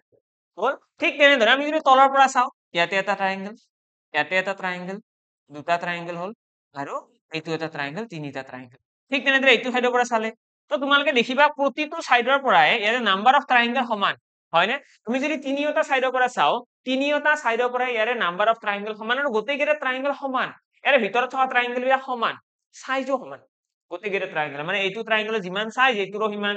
হল ঠিক তেনেদৰে আমি যদি তলৰ পৰা চাও ইয়াতে এটা ট্ৰায়াঙ্গল ইয়াতে এটা ট্ৰায়াঙ্গল দুটা ট্ৰায়াঙ্গল হল আৰু এইটো এটা ট্ৰায়াঙ্গল তিনিটা ট্ৰায়াঙ্গল ঠিক তেনেদৰে এইটো সাইডৰ পৰা চালে তো তোমালোকে দেখিবা প্ৰতিটো সাইডৰ পৰাই ইয়াতে নাম্বাৰ অফ ট্ৰায়াঙ্গল সমান হয়নে তুমি যদি তিনিটা সাইডৰ পৰা চাও তিনিটা সাইডৰ পৰা ইয়াৰে নাম্বাৰ অফ ট্ৰায়াঙ্গল সমান আৰু গোটেইকেইটা ট্ৰায়াঙ্গল সমান ইয়াৰে ভিতৰত থকা ট্ৰায়াঙ্গল বিলাক সমান সাইজও সমান গোটেইকেইটা ট্ৰায়াঙ্গল মানে এইটো ট্ৰায়াঙ্গল যিমান সাইজ এইটোৰো সিমান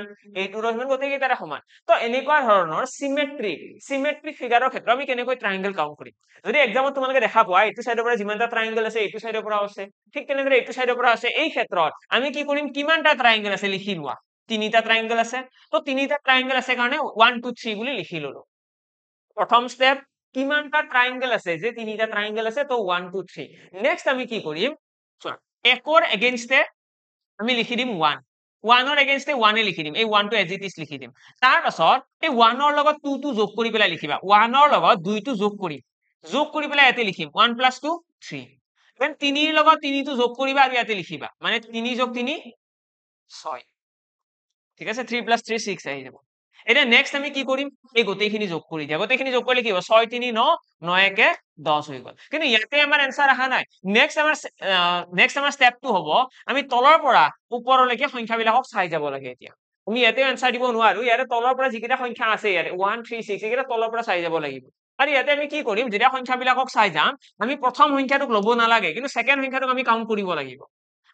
গোটেইকেইটাৰে সমান তো এনেকুৱা ধৰণৰ সিমেট্ৰিক ফিগাৰৰ ক্ষেত্ৰত আমি কেনেকৈ ট্ৰায়াঙ্গল কাউন্ট কৰিম যদি এক্সামত তোমালোকে দেখা পোৱা এইটো সাইডৰ পৰা যিমানটা ট্ৰায়াঙ্গল আছে এইটো সাইডৰ পৰা আছে ঠিক তেনেদৰে এইটো সাইডৰ পৰা আছে এই ক্ষেত্ৰত আমি কি কৰিম কিমানটা ট্ৰায়াঙ্গল আছে লিখি লোৱা তিনিটা ট্ৰায়াঙ্গল আছে তো তিনিটা ট্ৰায়াঙ্গল আছে কাৰণে 1 2 3 বুলি লিখি ললো প্ৰথম স্টেপ কিমানটা ট্ৰায়াঙ্গল আছে যে তিনিটা ট্ৰায়াঙ্গল আছে তো 1 2 3 নেক্সট আমি কি কৰিম চোৱা একৰ এগেইনষ্টে আমি লিখি দিম 1 1ৰ এগেইনষ্টে 1 এ লিখি দিম এই 1 টো এজ ইট ইজ লিখি দিম তাৰ পাছত এই 1ৰ লগত 2 টো যোগ কৰি পেলাই লিখিবা 1ৰ লগত 2 টো যোগ কৰি পেলাই ইয়াতে লিখিম 1 + 2 3 দেন 3ৰ লগত 3 টো যোগ কৰিবা আৰু ইয়াতে লিখিবা মানে 3 + 3 6 ঠিক আছে 3 + 3 6 আহি যাব এটা নেক্সট আমি কি কৰিম এই গোটেইখিনি যোগ কৰি দিয়া গোটেইখিনি যোগ কৰিলে কি হ'ব 6 3 9 9 1 10 হৈ গল কিন্তু ইয়াতে আমাৰ आंसर আহা নাই নেক্সট আমাৰ স্টেপ 2 হ'ব আমি তলৰ পৰা ওপৰলৈকে সংখ্যাবিলাকক চাই যাব লাগে এতিয়া আমি ইয়াতে आंसर দিব নোৱাৰো ইয়াৰে তলৰ পৰা যিকেইটা সংখ্যা আছে ইয়াতে 1 3 6 এইকেইটা তলৰ পৰা চাই যাব লাগিব আৰু ইয়াতে আমি কি কৰিম যেতিয়া সংখ্যাবিলাকক চাই যাম আমি প্ৰথম সংখ্যাটোক লব নালাগে কিন্তু সেকেন্ড সংখ্যাটোক আমি কাউন্ট কৰিব লাগিব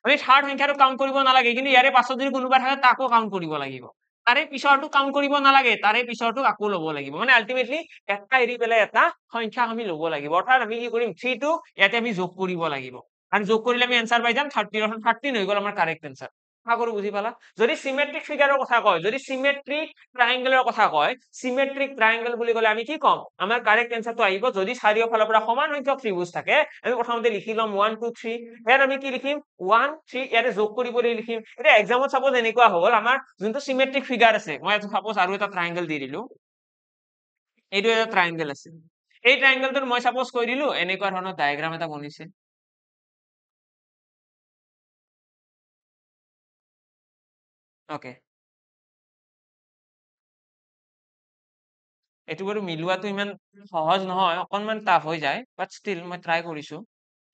আমি থাৰ্ড সংখ্যাটোক কাউন্ট কৰিব নালাগে কিন্তু ইয়াৰে পাছত যদি কোনোবা থাকে তাকো কাউন্ট কৰিব লাগিব তাৰে পিছৰটো কাউন্ট কৰিব নালাগে তাৰে পিছৰটো আকৌ লব লাগিব মানে আলটিমেটলি এটা এৰি পেলাই এটা সংখ্যা আমি লব লাগিব অৰ্থাৎ আমি কি কৰিম 3 টো ইয়াতে আমি যোগ কৰিব লাগিব আৰু যোগ কৰিলে আমি आंसर পাই যাম 13 হৈ গল আমাৰ কাৰেক্ট आंसर আগৰ বুজি পালা যদি সিমেট্ৰিক ফিগাৰৰ কথা কয় যদি সিমেট্ৰিক ট্ৰায়াঙ্গলৰ কথা কয় সিমেট্ৰিক ট্ৰায়াঙ্গল বুলি কলে আমি কি কম আমাৰ কাৰেক্ট आंसर টো আহিব যদি চাৰিওফালৰ পৰা সমান সংখ্যক ত্ৰিভুজ থাকে আমি প্ৰথমতে লিখি লম 1 2 3 ইয়াত আমি কি লিখিম 1 3 ইয়াতে যোগ কৰিবলৈ লিখিম এটা এক্সামত সাপোজ এনেকুৱা হ'ল আমাৰ যোনটো সিমেট্ৰিক ফিগাৰ আছে মই সাপোজ আৰু এটা ট্ৰায়াঙ্গল দি দিলো এইটো এটা ট্ৰায়াঙ্গল আছে এই ট্ৰায়াঙ্গলটোৰ মই সাপোজ কৈ দিলো এনেকুৱা ধৰণৰ ডায়াগ্ৰাম এটা বনিছে ওকে এটো বাৰু মিলুৱাটো ইমান সহজ নহয় অকনমান টাফ হৈ যায় বাট ষ্টিল মই ট্ৰাই কৰিছো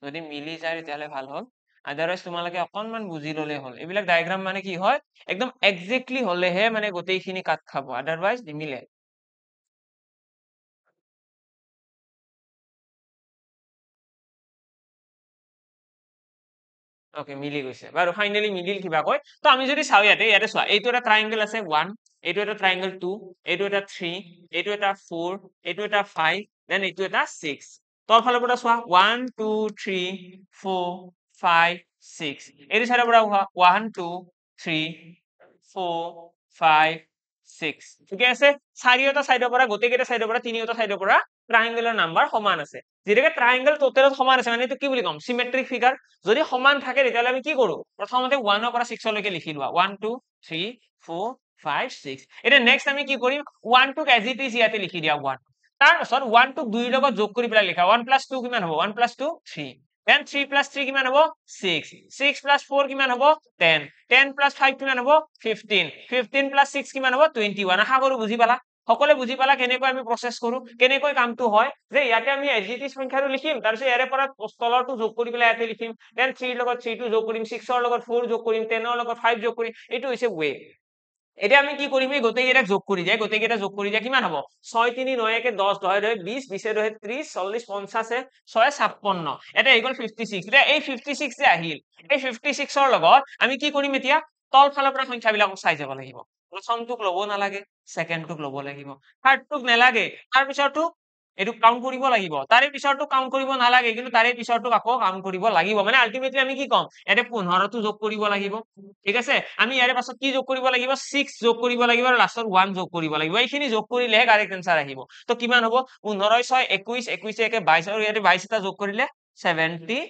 যদি মিলি যায় তেতিয়ালে ভাল হ'ল আদাৰৱাইজ তোমালোকে অকনমান বুজি ললে হ'ল এইবিলাক ডায়াগ্ৰাম মানে কি হয় একদম এক্স্যাক্টলি হলেহে মানে গোটেইখিনি কাট খাব আদাৰৱাইজ নিমিলে ওকে মিলি গৈছে বাৰু ফাইনালি মিলিল কিবা কয় তো আমি যদি চাও ইয়াতে চোৱা এইটো এটা ট্ৰায়াঙ্গল আছে 1 এইটো এটা ট্ৰায়াঙ্গল 2 এইটো এটা 3 এইটো এটা 4 এইটো এটা 5 দেন এইটো এটা 6 তোৰ ফালৰ পৰা চোৱা 1 2 3 4 5 6 এইটো চাইডৰ পৰা 1 2 3 4 5 6 ঠিক আছে চাৰিটা সাইডৰ পৰা গোটেইকেইটা সাইডৰ পৰা তিনিটা সাইডৰ পৰা ট্ৰায়াঙ্গলৰ নাম্বাৰ সমান আছে যেনেকৈ ট্ৰায়াঙ্গল টোটালত সমান আছে মানে এইটো কি বুলি কম সিমেট্ৰিক ফিগাৰ যদি সমান থাকে তেতিয়ালে আমি কি কৰো প্ৰথমতে 1 ৰ পৰা 6 লৈকে লিখি লোৱা 1 2 3 4 5 6 এটা নেক্সট আমি কি কৰিম 1 টোক এজ ইট ইজ ইয়াতে লিখি দিয়া 1 তাৰ পাছত 1 টোক 2 ৰ লগত যোগ কৰি পেলাই লিখা 1 + 2 কিমান হ'ব 1 + 2 3 then 3 + 3 কিমান হ'ব 6 6 + 4 কিমান হ'ব 10 10 + 5 কিমান হ'ব 15 15 + 6 কিমান হ'ব 21 আশা কৰো বুজি পালা সকলে বুজি পালা কেনেকৈ আমি প্ৰচেছ কৰো কেনেকৈ কামটো হয় যে ইয়াতে আমি এডজেটিভ সংখ্যাটো লিখিম তাৰপিছত ইয়াৰে পৰা তলৰটো যোগ কৰি পেলাই ইয়াতে লিখিম দেন 3 ৰ লগত 3 টো যোগ কৰিম 6 ৰ লগত 4 যোগ কৰিম 10 ৰ লগত 5 যোগ কৰিম এইটো হৈছে ৱে এতিয়া আমি কি কৰিম এই গোটেইকেইটাক যোগ কৰি যায় গোটেইকেইটা যোগ কৰি যায় কিমান হ'ব 6 3 9 1 10 10 2 20 20 2 30 40 50 6 56 এটা হৈ গ'ল 56 এতিয়া এই 56 যে আহিল এই 56 ৰ লগত আমি কি কৰিম এতিয়া তল ফালৰ পৰা সংখ্যাবিলাক চাই যাব লাগিব প্ৰথমটোক ল'ব নালাগে সেকেন্ডটোক ল'ব লাগিব থাৰ্ডটোক নালাগে তাৰ পিছৰটো এটো কাউন্ট কৰিব লাগিব তাৰে পিছৰটো কাউন্ট কৰিব নালাগে কিন্তু তাৰে পিছৰটো আকৌ কাউন্ট কৰিব লাগিব মানে আলটিমেটলি আমি কি কম এতে 15 টো যোগ কৰিব লাগিব ঠিক আছে আমি ইয়াৰে পাছত কি যোগ কৰিব লাগিব 6 যোগ কৰিব লাগিব আৰু লাষ্টত 1 যোগ কৰিব লাগিব এইখিনি যোগ কৰিলেহে কাৰেক্ট আনসাৰ আহিব তো কিমান হ'ব 15 6 21 21 একে 22 আৰু ইয়াতে 22 এটা যোগ কৰিলে 78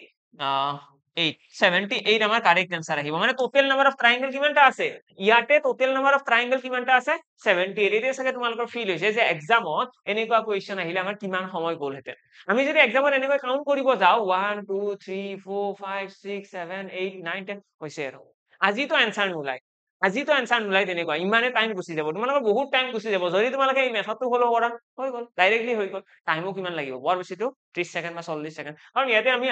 আমাৰ কারেক্ট आंसर আহিব মানে টোটাল নাম্বার অফ ট্রায়াঙ্গেল কিমানটা আছে ইয়াতে টোটাল নাম্বার অফ ট্রায়াঙ্গেল কিমানটা আছে 78 এতে সাকে তোমালোকৰ ফিল হৈছে যে এক্সামত এনেকুৱা কোৱেশ্চন আহিলে আমাৰ কিমান সময় গ'ল হেতে আমি যদি এক্সামত এনেকৈ কাউন্ট কৰিব যাও 1 2 3 4 5 6 7 8 9 10 হৈছে আৰু আজি তো आंसर নোলাই আজি তো आंसर নোলাই তেনেকুৱা ইমানে টাইম গুছি যাব তোমালোকৰ বহুত টাইম গুছি যাব যদি তোমালোকে এই মেথডটো ফলো কৰা হৈ গ'ল ডাইৰেক্টলি হৈ গ'ল টাইমো কিমান লাগিব বৰ বেছিটো 30 সেকেন্ড বা 40 সেকেন্ড কাৰণ ইয়াতে আমি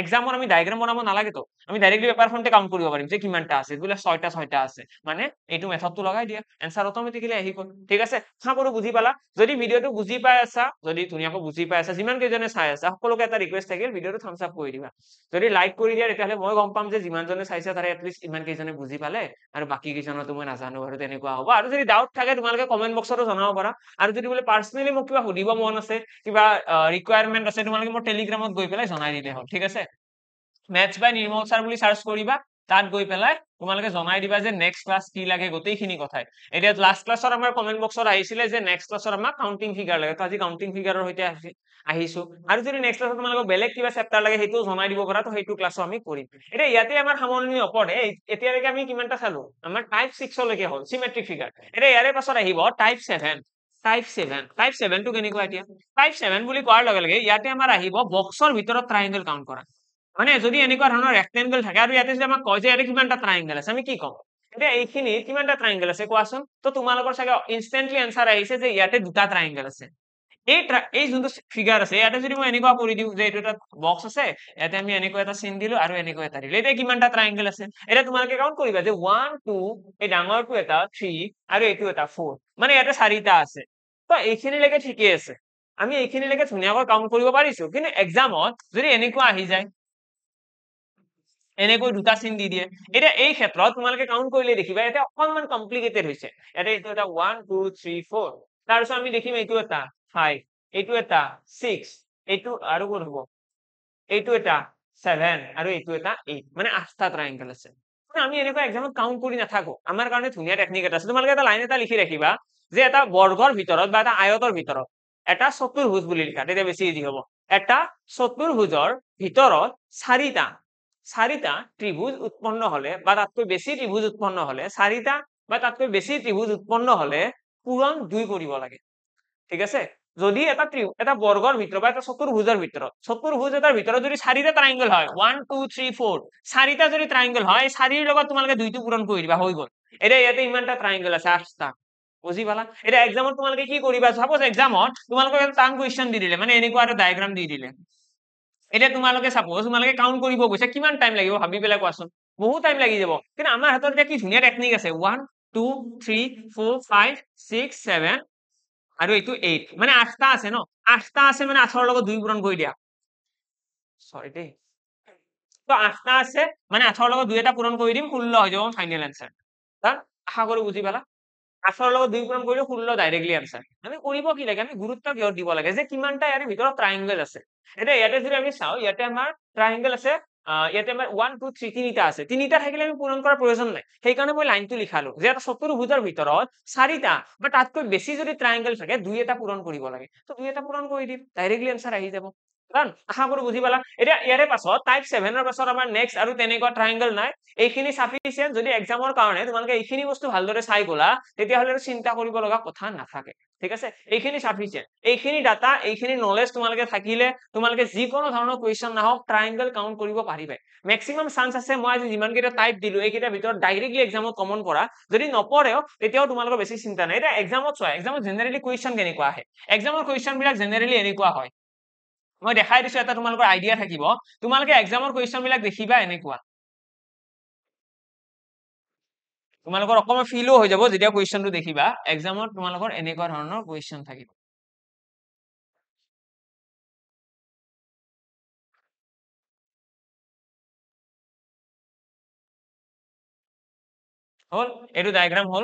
এক্সামত আমি ডায়াগ্ৰাম বনাব নালাগে তো আমি ডাইৰেক্টলি পেপাৰখনতে কাউন্ট কৰিব পাৰিম যে কিমানটা আছে বুলে 6টা আছে মানে এইটো মেথডটো লগাই দিয়া आंसर অটোমেটিক্যালি আহি গ'ল ঠিক আছে আশা কৰো বুজি পালা যদি ভিডিওটো বুজি পাই আছা যদি ধুনিয়াকৈ বুজি পাই আছা যিমান কেজনে চাই আছা সকলোকে এটা ৰিকুৱেষ্ট থাকিল ভিডিওটো থাম্বস আপ কৰি দিবা যদি লাইক কৰি দিয়া তেতিয়াহলে মই গম পাম যে যিমান জনে চাইছে তাৰে এটলিষ্ট ইমান কেজনে বুজি পালে আৰু বাকি কেজনটো মই নাজানো আৰু তেনেকুৱা হ'ব আৰু যদি ডাউট থাকে তোমালোকে কমেন্ট বক্সতো জনাব পাৰা আৰু যদি বোলে পাৰ্সোনালি মোক কিবা সুধিব মন আছে কিবা ৰিকোয়াৰমেন্ট আছে তোমালোকে মোৰ টেলিগ্ৰামত গৈ পেলাই জনাই দিলে হ'ল ঠিক আছে ম্যাথছ বাই নিৰ্মল স্যাৰ বুলি সাৰ্চ কৰিবা তাত গৈ পেলাই তোমালোকে জনাই দিবা যে নেক্সট ক্লাস কি লাগে গোটেইখিনি কথাই এতিয়া লাষ্ট ক্লাছৰ আমাৰ কমেন্ট বক্সত আহিছিলে যে নেক্সট ক্লাছৰ আমাক কাউন্টিং ফিগাৰ লাগে তো আজি কাউন্টিং ফিগাৰৰ হৈতে আহিছো আৰু যদি নেক্সট ক্লাছত তোমালোকক বেলেগ কিবা চেপ্টাৰ লাগে সেইটো জনাই দিব পাৰা তো সেইটো ক্লাছও আমি কৰিম এতিয়া ইয়াতে আমাৰ সামৰণি নপৰে এতিয়ালৈকে আমি কিমানটা চালো আমাৰ টাইপ 6 লৈকে হ'ল সিমেট্ৰিক ফিগাৰ এতিয়া ইয়াৰে পাছত আহিব টাইপ 7 টাইপ 7 টো কেনেকুৱা এতিয়া টাইপ 7 বুলি কোৱাৰ লগে লগে ইয়াতে আমাৰ আহিব বক্সৰ ভিতৰত ট্ৰায়াঙ্গেল কাউন্ট কৰা মানে যদি এনেকুৱা ধৰণৰ ৰেক্টেংগল থাকে আৰু ইয়াতে যদি আমাক কয় যে ইয়াতে কিমানটা ট্ৰায়াঙ্গেল আছে আমি কি কম এতিয়া এইখিনি কিমানটা ট্ৰায়াঙ্গেল আছে কোৱাচোন তো তোমালোকৰ চাগে ইনস্ট্যান্টলি आंसर আহিছে যে ইয়াতে দুটা ট্ৰায়াঙ্গেল আছে এই যোনটো ফিগাৰ আছে ইয়াতে যদি মই এনেকুৱা কৰি দিও যে এইটো এটা বক্স আছে ইয়াতে আমি এনেকুৱা এটা চিন দিলো আৰু এনেকুৱা এটা দিলো এতিয়া কিমানটা ট্ৰায়াঙ্গেল আছে এটা তোমালোকে কাউন্ট কৰিবা যে 1 2 এই ডাঙৰটো এটা 3 আৰু এইটো এটা 4 মানে ইয়াতে চাৰিটা আছে তো এইখিনিলৈকে ঠিকই আছে আমি এইখিনিলৈকে ধুনিয়াকৈ কাউন্ট কৰিব পাৰিছো কিন্তু এক্সামত যদি এনেকুৱা আহি যায় এনেকৈ দুটা চিন দি দিয়ে এটা এই ক্ষেত্ৰত তোমালোকে কাউন্ট কৰিলে দেখিবা এটা অকনমান কমপ্লিকেটেড হৈছে এটা এইটো এটা 1 2 3 4 তাৰপিছত আমি দেখিম এইটো এটা 5 এইটো এটা 6 এইটো আৰু কোন হ'ব এইটো এটা 7 আৰু এইটো এটা 8 মানে 8টা ট্ৰায়াঙ্গেল আছে আমি এনেকৈ এক্সামত কাউন্ট কৰি নাথাকো আমাৰ কাৰণে ধুনিয়া টেকনিক এটা আছে তোমালোকে এটা লাইন এটা লিখি ৰাখিবা যে এটা বৰ্গৰ ভিতৰত বা এটা আয়তৰ ভিতৰত এটা চতুৰ্ভুজ বুলি লিখা তেতিয়া বেছি ইজি হ'ব এটা চতুৰ্ভুজৰ ভিতৰত চাৰিটা ত্ৰিভুজ উৎপন্ন হলে বা তাতকৈ বেছি ত্ৰিভুজ উৎপন্ন হলে চাৰিটা বা তাতকৈ বেছি ত্ৰিভুজ উৎপন্ন হলে পূৰণ 2 কৰিব লাগে ঠিক আছে যদি এটা বৰ্গৰ ভিতৰত বা এটা চতুৰ্ভুজৰ ভিতৰত চতুৰ্ভুজ এটাৰ ভিতৰত যদি চাৰিটা ট্ৰায়াঙ্গেল হয় 1 2 3 4 চাৰিটা যদি ট্ৰায়াঙ্গেল হয় চাৰিৰ লগত তোমালোকে 2টো পূৰণ কৰি দিবা হৈ গ'ল এতিয়া ইয়াতে ইমানটা ট্ৰায়াঙ্গেল আছে 8টা বুজি পালা এতিয়া এক্সামত তোমালোকে কি কৰিবা সাপোজ এক্সামত তোমালোকক এটা টান কোৱেশ্চন দি দিলে মানে এনেকুৱা এটা ডায়াগ্ৰাম দি দিলে এটা তোমালোকে সাপোজ তোমালোকে কাউন্ট কৰিব গৈছে কিমান টাইম লাগিব ভাবি পেলাই কোৱাচোন বহুত টাইম লাগি যাব কিন্তু আমাৰ হাতত কি ধুনিয়া টেকনিক আছে 1 2 3 4 5 6 7 আৰু এইটো 8 মানে 8টা আছে ন 8টা আছে মানে 8ৰ লগত 2 পূৰণ কৰি দিয়া সৰি দে তো 8টা আছে মানে 8ৰ লগত 2 এটা পূৰণ কৰি দিম 16 হৈ যাব ফাইনাল आंसर তা আশা কৰো বুজি পালা 8ৰ লগত 2 পূৰণ কৰিলে 16 ডাইৰেক্টলি आंसर আমি কৰিব কি লাগে আমি গুৰুত্ব কিয় দিব লাগে যে কিমানটা ইয়াৰ ভিতৰত ট্ৰায়াঙ্গেল আছে এটা ইয়াতে যদি আমি চাও ইয়াতে আমাৰ ট্ৰায়াঙ্গেল আছে ইয়াতে আমাৰ 1 2 3 তিনিটা আছে তিনিটা থাকিলে আমি পূৰণ কৰাৰ প্ৰয়োজন নাই সেই কাৰণে মই লাইনটো লিখালো যে এটা চতুৰ্ভুজৰ ভিতৰত চাৰিটা বা তাতকৈ বেছি যদি ট্ৰায়াঙ্গেল থাকে 2 এটা পূৰণ কৰিব লাগে তো 2 এটা পূৰণ কৰি দিম ডাইৰেক্টলি आंसर আহি যাব কাৰণ আশা কৰো বুজি পালা এতিয়া ইয়াৰে পাছত টাইপ 7 ৰ পাছত আমাৰ নেক্সট আৰু তেনেকুৱা ট্ৰায়াঙ্গল নাই এইখিনি সাফিচিয়েন্ট যদি এক্সামৰ কাৰণে তোমালোকে এইখিনি বস্তু ভালদৰে চাই গলা তেতিয়াহলে চিন্তা কৰিব লগা কথা নাথাকে ঠিক আছে এইখিনি সাফিচিয়েন্ট এইখিনি ডাটা এইখিনি নলেজ তোমালোকে থাকিলে তোমালোকে যিকোনো ধৰণৰ কোৱেশ্চন নাহক ট্ৰায়াঙ্গল কাউন্ট কৰিব পাৰিবা মেক্সিমাম চান্স আছে মই আজি যিমান কেইটা টাইপ দিলো এইকেইটাৰ ভিতৰত ডাইৰেক্টলি এক্সামত কমন পৰা যদি নপৰেও তেতিয়াও তোমালোকৰ বেছি চিন্তা নাই এটা এক্সামত চোৱা এক্সামত জেনাৰেলি কোৱেশ্চন কেনেকুৱা আহে এক্সামৰ কোৱেশ্চন বিলাক জেনাৰেলি এনেকুৱা হয় মই দেখাই দিছো এটা তোমালোকৰ আইডিয়া থাকিব তোমালোকে এক্সামৰ কোৱেশ্চন বিলাক দেখিবা এনেকুৱা তোমালোকৰ অকমান ফিলো হৈ যাব যেতিয়া কোৱেশ্চনটো দেখিবা এক্সামত তোমালোকৰ এনেকুৱা ধৰণৰ কোৱেশ্চন থাকিব হল এইটো ডায়াগ্ৰাম হল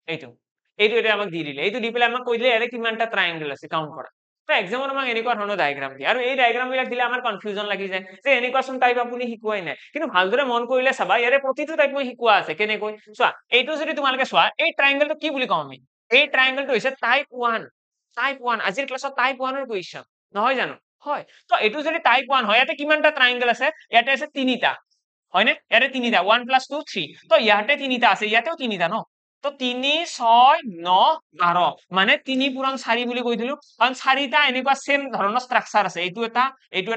এইটো এইটো এটা আমাক দি দিলে এইটো দি পেলাই আমাক কৈ দিলে ইয়াৰে কিমানটা ট্ৰায়াঙ্গল আছে কাউন্ট কৰা তো এক্সামত আমাক এনেকুৱা ধৰণৰ ডায়াগ্ৰাম দিয়ে আৰু এই ডায়াগ্ৰাম বিলাক দিলে আমাৰ কনফিউজন লাগি যায় যে এনেকুৱাচোন টাইপ আপুনি শিকোৱাই নাই কিন্তু ভালদৰে মন কৰিলে চাবা ইয়াৰে প্ৰতিটো টাইপ মই শিকোৱা আছে কেনেকৈ চোৱা এইটো যদি তোমালোকে চোৱা এই ট্ৰায়াঙ্গলটো কি বুলি কওঁ আমি এই ট্ৰায়াঙ্গলটো হৈছে টাইপ 1 আজিৰ ক্লাছত টাইপ 1 ৰ কোৱেশ্চন নহয় জানো হয় তো এইটো যদি টাইপ 1 হয় ইয়াতে কিমানটা ট্ৰায়াঙ্গল আছে ইয়াতে আছে তিনিটা হয়নে ইয়াতে তিনিটা 1 + 2 3 তো ইয়াতে তিনিটা আছে ইয়াতেও তিনিটা ন তো 3 6 9 12 মানে 3 পূৰণ 4 বুলি কৈ দিলো কাৰণ চাৰিটা এনেকুৱা সেম ধৰণৰ স্ট্ৰাকচাৰ আছে এইটো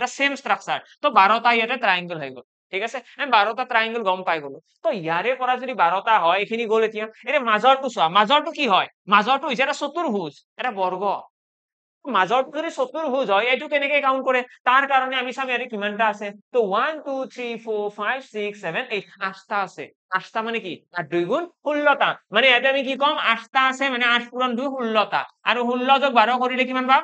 এটা সেম স্ট্ৰাকচাৰ তো 12টা ইয়াতে ট্ৰায়াঙ্গল হৈ গল ঠিক আছে আমি 12টা ট্ৰায়াঙ্গল গম পাই গলো তো ইয়াৰে পৰা যদি 12টা হয় এইখিনি গল এতিয়া এৰে মাজৰটো চোৱা মাজৰটো কি হয় মাজৰটো হৈছে এটা চতুৰ্ভুজ এটা বৰ্গ মাজৰটো যদি চতুৰ্ভুজ হয় এইটো কেনেকৈ কাউন্ট কৰে তাৰ কাৰণে আমি চাম ইয়াৰে কিমানটা আছে তো 1 2 3 4 5 6 7 8 আঠটা আছে আঠটা মানে কি 8 2 গুণ 16টা মানে ইয়াতে আমি কি কম আঠটা আছে মানে 8 পূৰণ 2 16টা আৰু 16 যোগ 12 কৰিলে কিমান পাম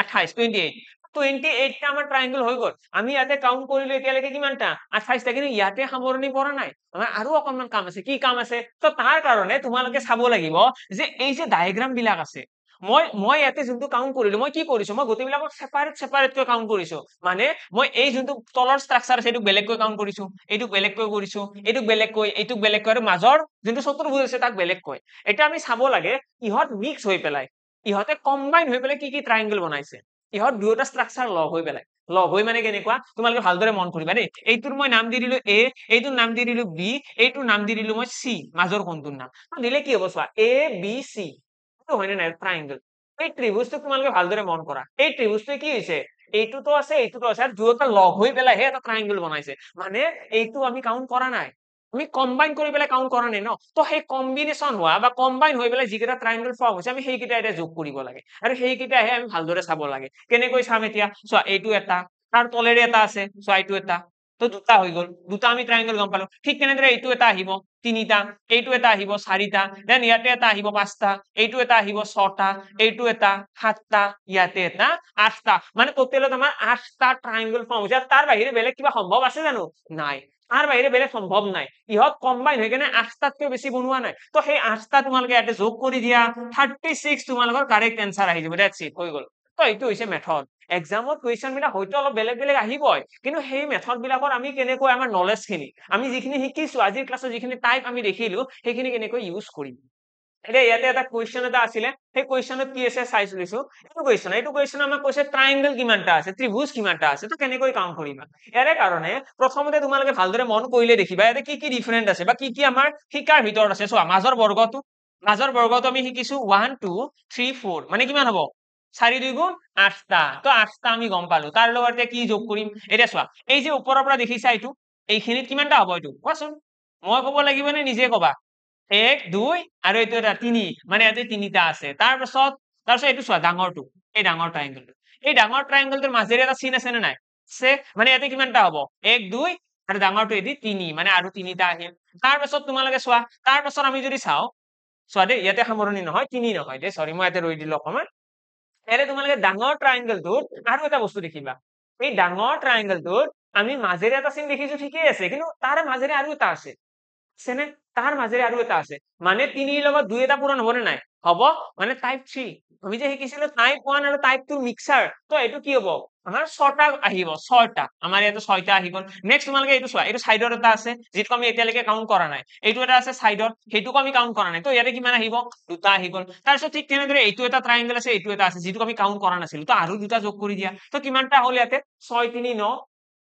28 28টা আমাৰ ট্ৰায়াঙ্গল হৈ গল আমি ইয়াতে কাউন্ট কৰিলো এতিয়ালৈকে কিমানটা 28টা কিন্তু ইয়াতে সামৰণি পৰা নাই আমাৰ আৰু অকনমান কাম আছে কি কাম আছে তো তাৰ কাৰণে তোমালোকে চাব লাগিব যে এই যে ডায়াগ্ৰাম বিলাক আছে মই ইয়াতে যোনটো কাউন্ট কৰিলো মই কি কৰিছো মই গোটেইবিলাকক সেপাৰেটকৈ কাউন্ট কৰিছো মানে মই এই যোনটো তলৰ স্ট্ৰাকচাৰ আছে এইটো বেলেগকৈ কাউন্ট কৰিছো এইটো বেলেগকৈ কৰিছো এইটো বেলেগকৈ আৰু মাজৰ যোনটো চতুৰ্ভুজ আছে তাক বেলেগকৈ এটা আমি চাব লাগে ইহত মিক্স হৈ পেলাই ইহতে কম্বাইন হৈ পেলাই কি ট্ৰায়াঙ্গল বনাইছে ইহত দুটা স্ট্ৰাকচাৰ লগ হৈ পেলাই লগ হৈ মানে কেনেকুৱা তোমালোকে ভালদৰে মন কৰিবা দেই এইটোৰ মই নাম দি দিলো এ এইটোৰ নাম দি দিলো বি এইটোৰ নাম দি দিলো মই চি মাজৰ কোনটোৰ নাম দিলে কি হ'ব চোৱা এ বি চি হয়নে নাই ট্ৰায়াঙ্গল এই ত্ৰিভুজটো তোমালোকে ভালদৰে মন কৰা এই ত্ৰিভুজটো কি হৈছে এইটোতো আছে আৰু দুয়োটা লগ হৈ পেলাইহে এটা ট্ৰায়াঙ্গল বনাইছে মানে এইটো আমি কাউন্ট কৰা নাই আমি কম্বাইন কৰি পেলাই কাউন্ট কৰা নাই ন তো সেই কম্বিনেশন হোৱা বা কম্বাইন হৈ পেলাই যিকেইটা ট্ৰায়াঙ্গল ফৰ্ম হৈছে আমি সেইকেইটা এটা যোগ কৰিব লাগে আৰু সেইকেইটাহে আমি ভালদৰে চাব লাগে কেনেকৈ চাম এতিয়া চোৱা এইটো এটা তাৰ তলেৰে এটা আছে চোৱা এইটো এটা তো দুটা হৈ গল দুটা আমি ট্ৰায়াঙ্গল গম পালো ঠিক তেনেদৰে এইটো এটা আহিব তিনিটা এইটো এটা আহিব চাৰিটা দেন ইয়াতে এটা আহিব পাঁচটা এইটো এটা আহিব ছটা এইটো এটা সাতটা ইয়াতে এটা আঠটা মানে টোটেলত আমাৰ আঠটা ট্ৰায়াঙ্গল ফৰ্ম হৈছে তাৰ বাহিৰে বেলেগ কিবা সম্ভৱ আছে জানো নাই তাৰ বাহিৰে বেলেগ সম্ভৱ নাই ইহত কম্বাইন হৈ কেনে আঠটাতকৈ বেছি বনোৱা নাই তো সেই আঠটা তোমালোকে ইয়াতে যোগ কৰি দিয়া 36 তোমালোকৰ কাৰেক্ট এনসাৰ আহি যাব দ্যাটস ইট হৈ গল তো এইটো হৈছে মেথড এক্সামত কুৱেশ্যন বিলাক হয়তো অলপ বেলেগ আহিবই কিন্তু সেই মেথড বিলাকৰ আমি কেনেকৈ আমাৰ নলেজ খিনি আমি যিখিনি শিকিছো আজিৰ ক্লাছত যিখিনি টাইপ আমি দেখিলো সেইখিনি কেনেকৈ ইউজ কৰিম এতিয়া ইয়াতে এটা কুৱেশ্যন এটা আছিলে সেই কুৱেশ্যনত কি আছে চাই লৈছো এইটো কুৱেশ্যন আমাক কৈছে ট্ৰায়াঙ্গল কিমানটা আছে ত্ৰিভুজ কিমানটা আছে তো কেনেকৈ কাউন্ট কৰিবা ইয়াৰে কাৰণে প্ৰথমতে তোমালোকে ভালদৰে মন কৰিলে দেখিবা ইয়াতে কি ডিফাৰেন্ট আছে বা কি আমাৰ শিকাৰ ভিতৰত আছে চোৱা মাজৰ বৰ্গটো আমি শিকিছো 1 2 3 4 মানে কিমান হ'ব 4 2 গুণ 8টা তো 8টা আমি গম পালো তাৰ লগতে কি যোগ কৰিম এতিয়া চোৱা এই যে ওপৰৰ পৰা দেখিছা এইটো এইখিনিত কিমানটা হ'ব এইটো কোৱাচোন মই ক'ব লাগিব নে নিজে ক'বা 1 2 আৰু এইটো এটা 3 মানে ইয়াতে তিনিটা আছে তাৰপিছত এইটো চোৱা ডাঙৰটো এই ডাঙৰ ট্ৰায়াঙ্গলটো এই ডাঙৰ ট্ৰায়াঙ্গলটোৰ মাজেৰে এটা চিন আছে নে নাই আছে মানে ইয়াতে কিমানটা হ'ব 1 2 আৰু ডাঙৰটো এদি 3 মানে আৰু তিনিটা আহিল তাৰপিছত তোমালোকে চোৱা তাৰপিছত আমি যদি চাওঁ চোৱা দেই ইয়াতে সামৰণি নহয় 3 নহয় দেই সৰি মই ইয়াতে ৰৈ দিলো অকমান এনে তোমালোকে ডাঙৰ ট্ৰায়াঙ্গলটোত আৰু এটা বস্তু দেখিবা এই ডাঙৰ ট্ৰায়াঙ্গলটোত আমি মাজেৰে এটা চিন দেখিছো ঠিকই আছে কিন্তু তাৰ মাজেৰে আৰু এটা আছে আছেনে তাৰ মাজেৰে আৰু এটা আছে মানে 3 লগত 2 এটা পূৰণ হ'ব নে নাই হ'ব মানে টাইপ 3 আমি যে শিকিছিলো টাইপ 1 আৰু টাইপ 2 মিক্সাৰ তো এইটো কি হ'ব আমাৰ 6টা আহিব 6টা আমাৰ ইয়াতে 6টা আহি গ'ল নেক্সট তোমালোকে এইটো চোৱা এইটো সাইডৰ এটা আছে যেটো আমি এতিয়ালৈকে কাউন্ট কৰা নাই এইটো এটা আছে সাইডৰ হেতুকো আমি কাউন্ট কৰা নাই তো ইয়াতে কিমান আহিব দুটা আহি গ'ল তাৰপিছত ঠিক তেনেদৰে এইটো এটা ট্ৰায়াঙ্গল আছে এইটো এটা আছে যেটো আমি কাউন্ট কৰা নাছিল তো আৰু দুটা যোগ কৰি দিয়া তো কিমানটা হ'ল ইয়াতে 6 3 9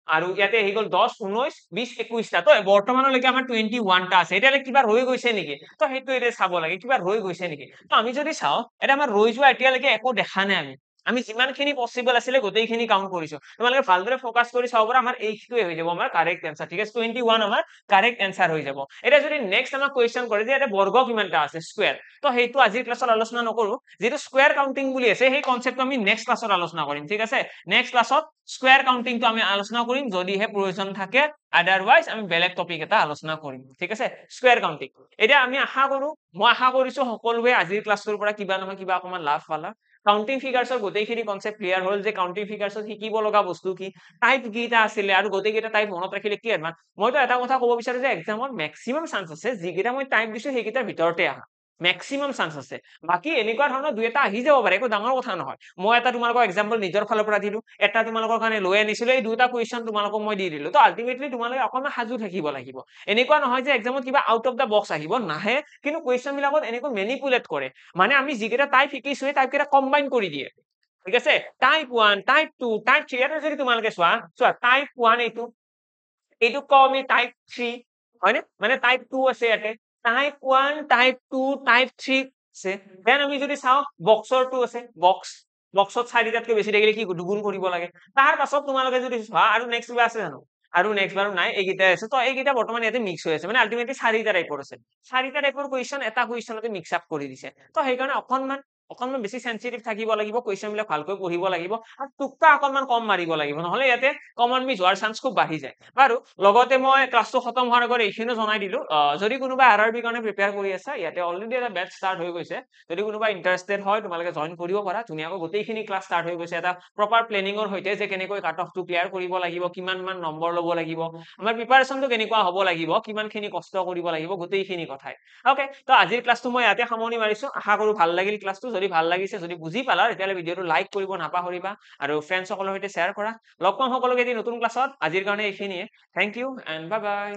আৰু ইয়াতে আহি গ'ল 10 19 20 21 টা তো বৰ্তমানলৈকে আমাৰ 21 টা আছে এতিয়ালে কিবা ৰৈ গৈছে নেকি তো হেতু এতে চাব লাগে কিবা ৰৈ গৈছে নেকি তো আমি যদি চাও এটা আমাৰ ৰৈ যোৱা এতিয়ালৈকে একো দেখা নাই আমি যিমানখিনি পসিবল আছিলে গোটেইখিনি কাউন্ট কৰিছো তোমালোকে ভালদৰে ফোকাস কৰি চাব পৰা আমাৰ এইটোৱে হৈ যাব আমাৰ কাৰেক্ট आंसर ঠিক আছে 21 আমাৰ কাৰেক্ট आंसर হৈ যাব এটা যদি নেক্সট আমাৰ কোৱেশ্চন কৰে যে এটা বৰ্গ কিমানটা আছে স্কয়াৰ তো হেতু আজিৰ ক্লাছত আলোচনা নকৰো যেটো স্কয়াৰ কাউন্টিং বুলি আছে সেই কনসেপ্টটো আমি নেক্সট ক্লাছত আলোচনা কৰিম ঠিক আছে নেক্সট ক্লাছত স্কয়াৰ কাউন্টিংটো আমি আলোচনা কৰিম যদিহে প্ৰয়োজন থাকে আদাৰৱাইজ আমি বেলেগ টপিক এটা আলোচনা কৰিম ঠিক আছে স্কয়াৰ কাউন্টিং এতিয়া আমি আশা কৰো মই আশা কৰিছো সকলোৱে আজিৰ ক্লাছটোৰ পৰা কিবা নহয় কিবা অকমান লাভ পালা কাউন্টিং ফিগাৰছৰ গোটেইখিনি কনসেপ্ট ক্লিয়াৰ হ'ল যে কাউন্টিং ফিগাৰছত শিকিব লগা বস্তু কি টাইপ কিটা আছিল আৰু গোটেইকেইটা টাইপ মনত ৰাখিলে কি এডভান্স মইতো এটা কথা ক'ব বিচাৰো যে এক্সামত ম্যাক্সিমাম চান্স আছে যিকেইটা মই টাইপ দিছো সেইকেইটাৰ ভিতৰতে আহা ম্যাক্সিমাম চান্স আছে বাকি এনেকুৱা ধৰণৰ দুই এটা আহি যাব পাৰে একো ডাঙৰ কথা নহয় মই এটা তোমালোকক এক্সাম্পল নিজৰ ফালৰ পৰা দিলো এটা তোমালোকৰ কাৰণে লৈ আনিছিলো এই দুটা কোৱেশ্চন তোমালোকক মই দি দিলো তো আলটিমেটলি তোমালোকে অকমান সাজু থাকিব লাগিব এনেকুৱা নহয় যে এক্সামত কিবা আউট অফ দা বক্স আহিব নাহে কিন্তু কোৱেশ্চন বিলাকত এনেকৈ মেনিপুলেট কৰে মানে আমি যিকেইটা টাইপ শিকিছো এই টাইপ কেইটা কম্বাইন কৰি দিয়ে ঠিক আছে টাইপ 1 টাইপ 2 টাইপ 3 এটা যদি তোমালোকে চোৱা টাইপ 1 এইটো কম আমি টাইপ 3 হয়নে মানে টাইপ 2 আছে ইয়াতে টাইপ 1 টাইপ 2 টাইপ 3 আছে দেন আমি যদি চাও বক্সৰ 2 আছে বক্সত চাৰিটাতকৈ বেছি থাকিলে কি দুগুণ কৰিব লাগে তাৰ পাছত তোমালোকে যদি চোৱা আৰু নেক্সট কিবা আছে জানো আৰু নেক্সট বাৰ নাই এইকেইটা আছে তো এইকেইটা বৰ্তমান ইয়াতে মিক্স হৈ আছে মানে আলটিমেটলি চাৰিটা টাইপৰ আছে চাৰিটা টাইপৰ কোৱেশ্চন এটা কোৱেশ্চনতে মিক্স আপ কৰি দিছে তো সেইকাৰণে অকনমান বেছি সেনসিটিভ থাকিব লাগিব কোৱেশ্চন বিলাক ভালকৈ পঢ়িব লাগিব আৰু টুকটা অকনমান কম মাৰিব লাগিব নহলে ইয়াতে কমন মিস হোৱাৰ চান্স খুব বাঢ়ি যায় বাৰু লগতে মই ক্লাছটো খতম হোৱাৰ আগত এইখিনিও জনাই দিলো যদি কোনোবা আৰআৰবি কাৰণে প্ৰিপেয়াৰ কৰি আছে ইয়াতে অলৰেডি এটা বেচ ষ্টাৰ্ট হৈ গৈছে যদি কোনোবা ইন্টাৰেস্টেড হয় তোমালোকে জয়েন কৰিব পাৰা ধুনীয়াকৈ গোটেইখিনি ক্লাছ ষ্টাৰ্ট হৈ গৈছে এটা প্ৰপাৰ প্লেনিংৰ সৈতে যে কেনেকৈ কাট অফটো ক্লিয়াৰ কৰিব লাগিব কিমান মান নম্বৰ ল'ব লাগিব আমাৰ প্ৰিপাৰেচনটো কেনেকুৱা হ'ব লাগিব কিমানখিনি কষ্ট কৰিব লাগিব গোটেইখিনি কথাই ওকে তো আজিৰ ক্লাছটো মই ইয়াতে সামৰণি মাৰিছো আশা কৰো ভাল লাগিল ক্লাছটো যদি ভাল লাগিছে যদি বুজি পালা তেতিয়ালে ভিডিওটো লাইক কৰিব নাপাহৰিবা আৰু ফ্ৰেণ্ডছ সকলৰ সৈতে শ্বেয়াৰ কৰা লগ পাম সকলোকে এদিন নতুন ক্লাছত আজিৰ কাৰণে এইখিনিয়ে thank you and bye by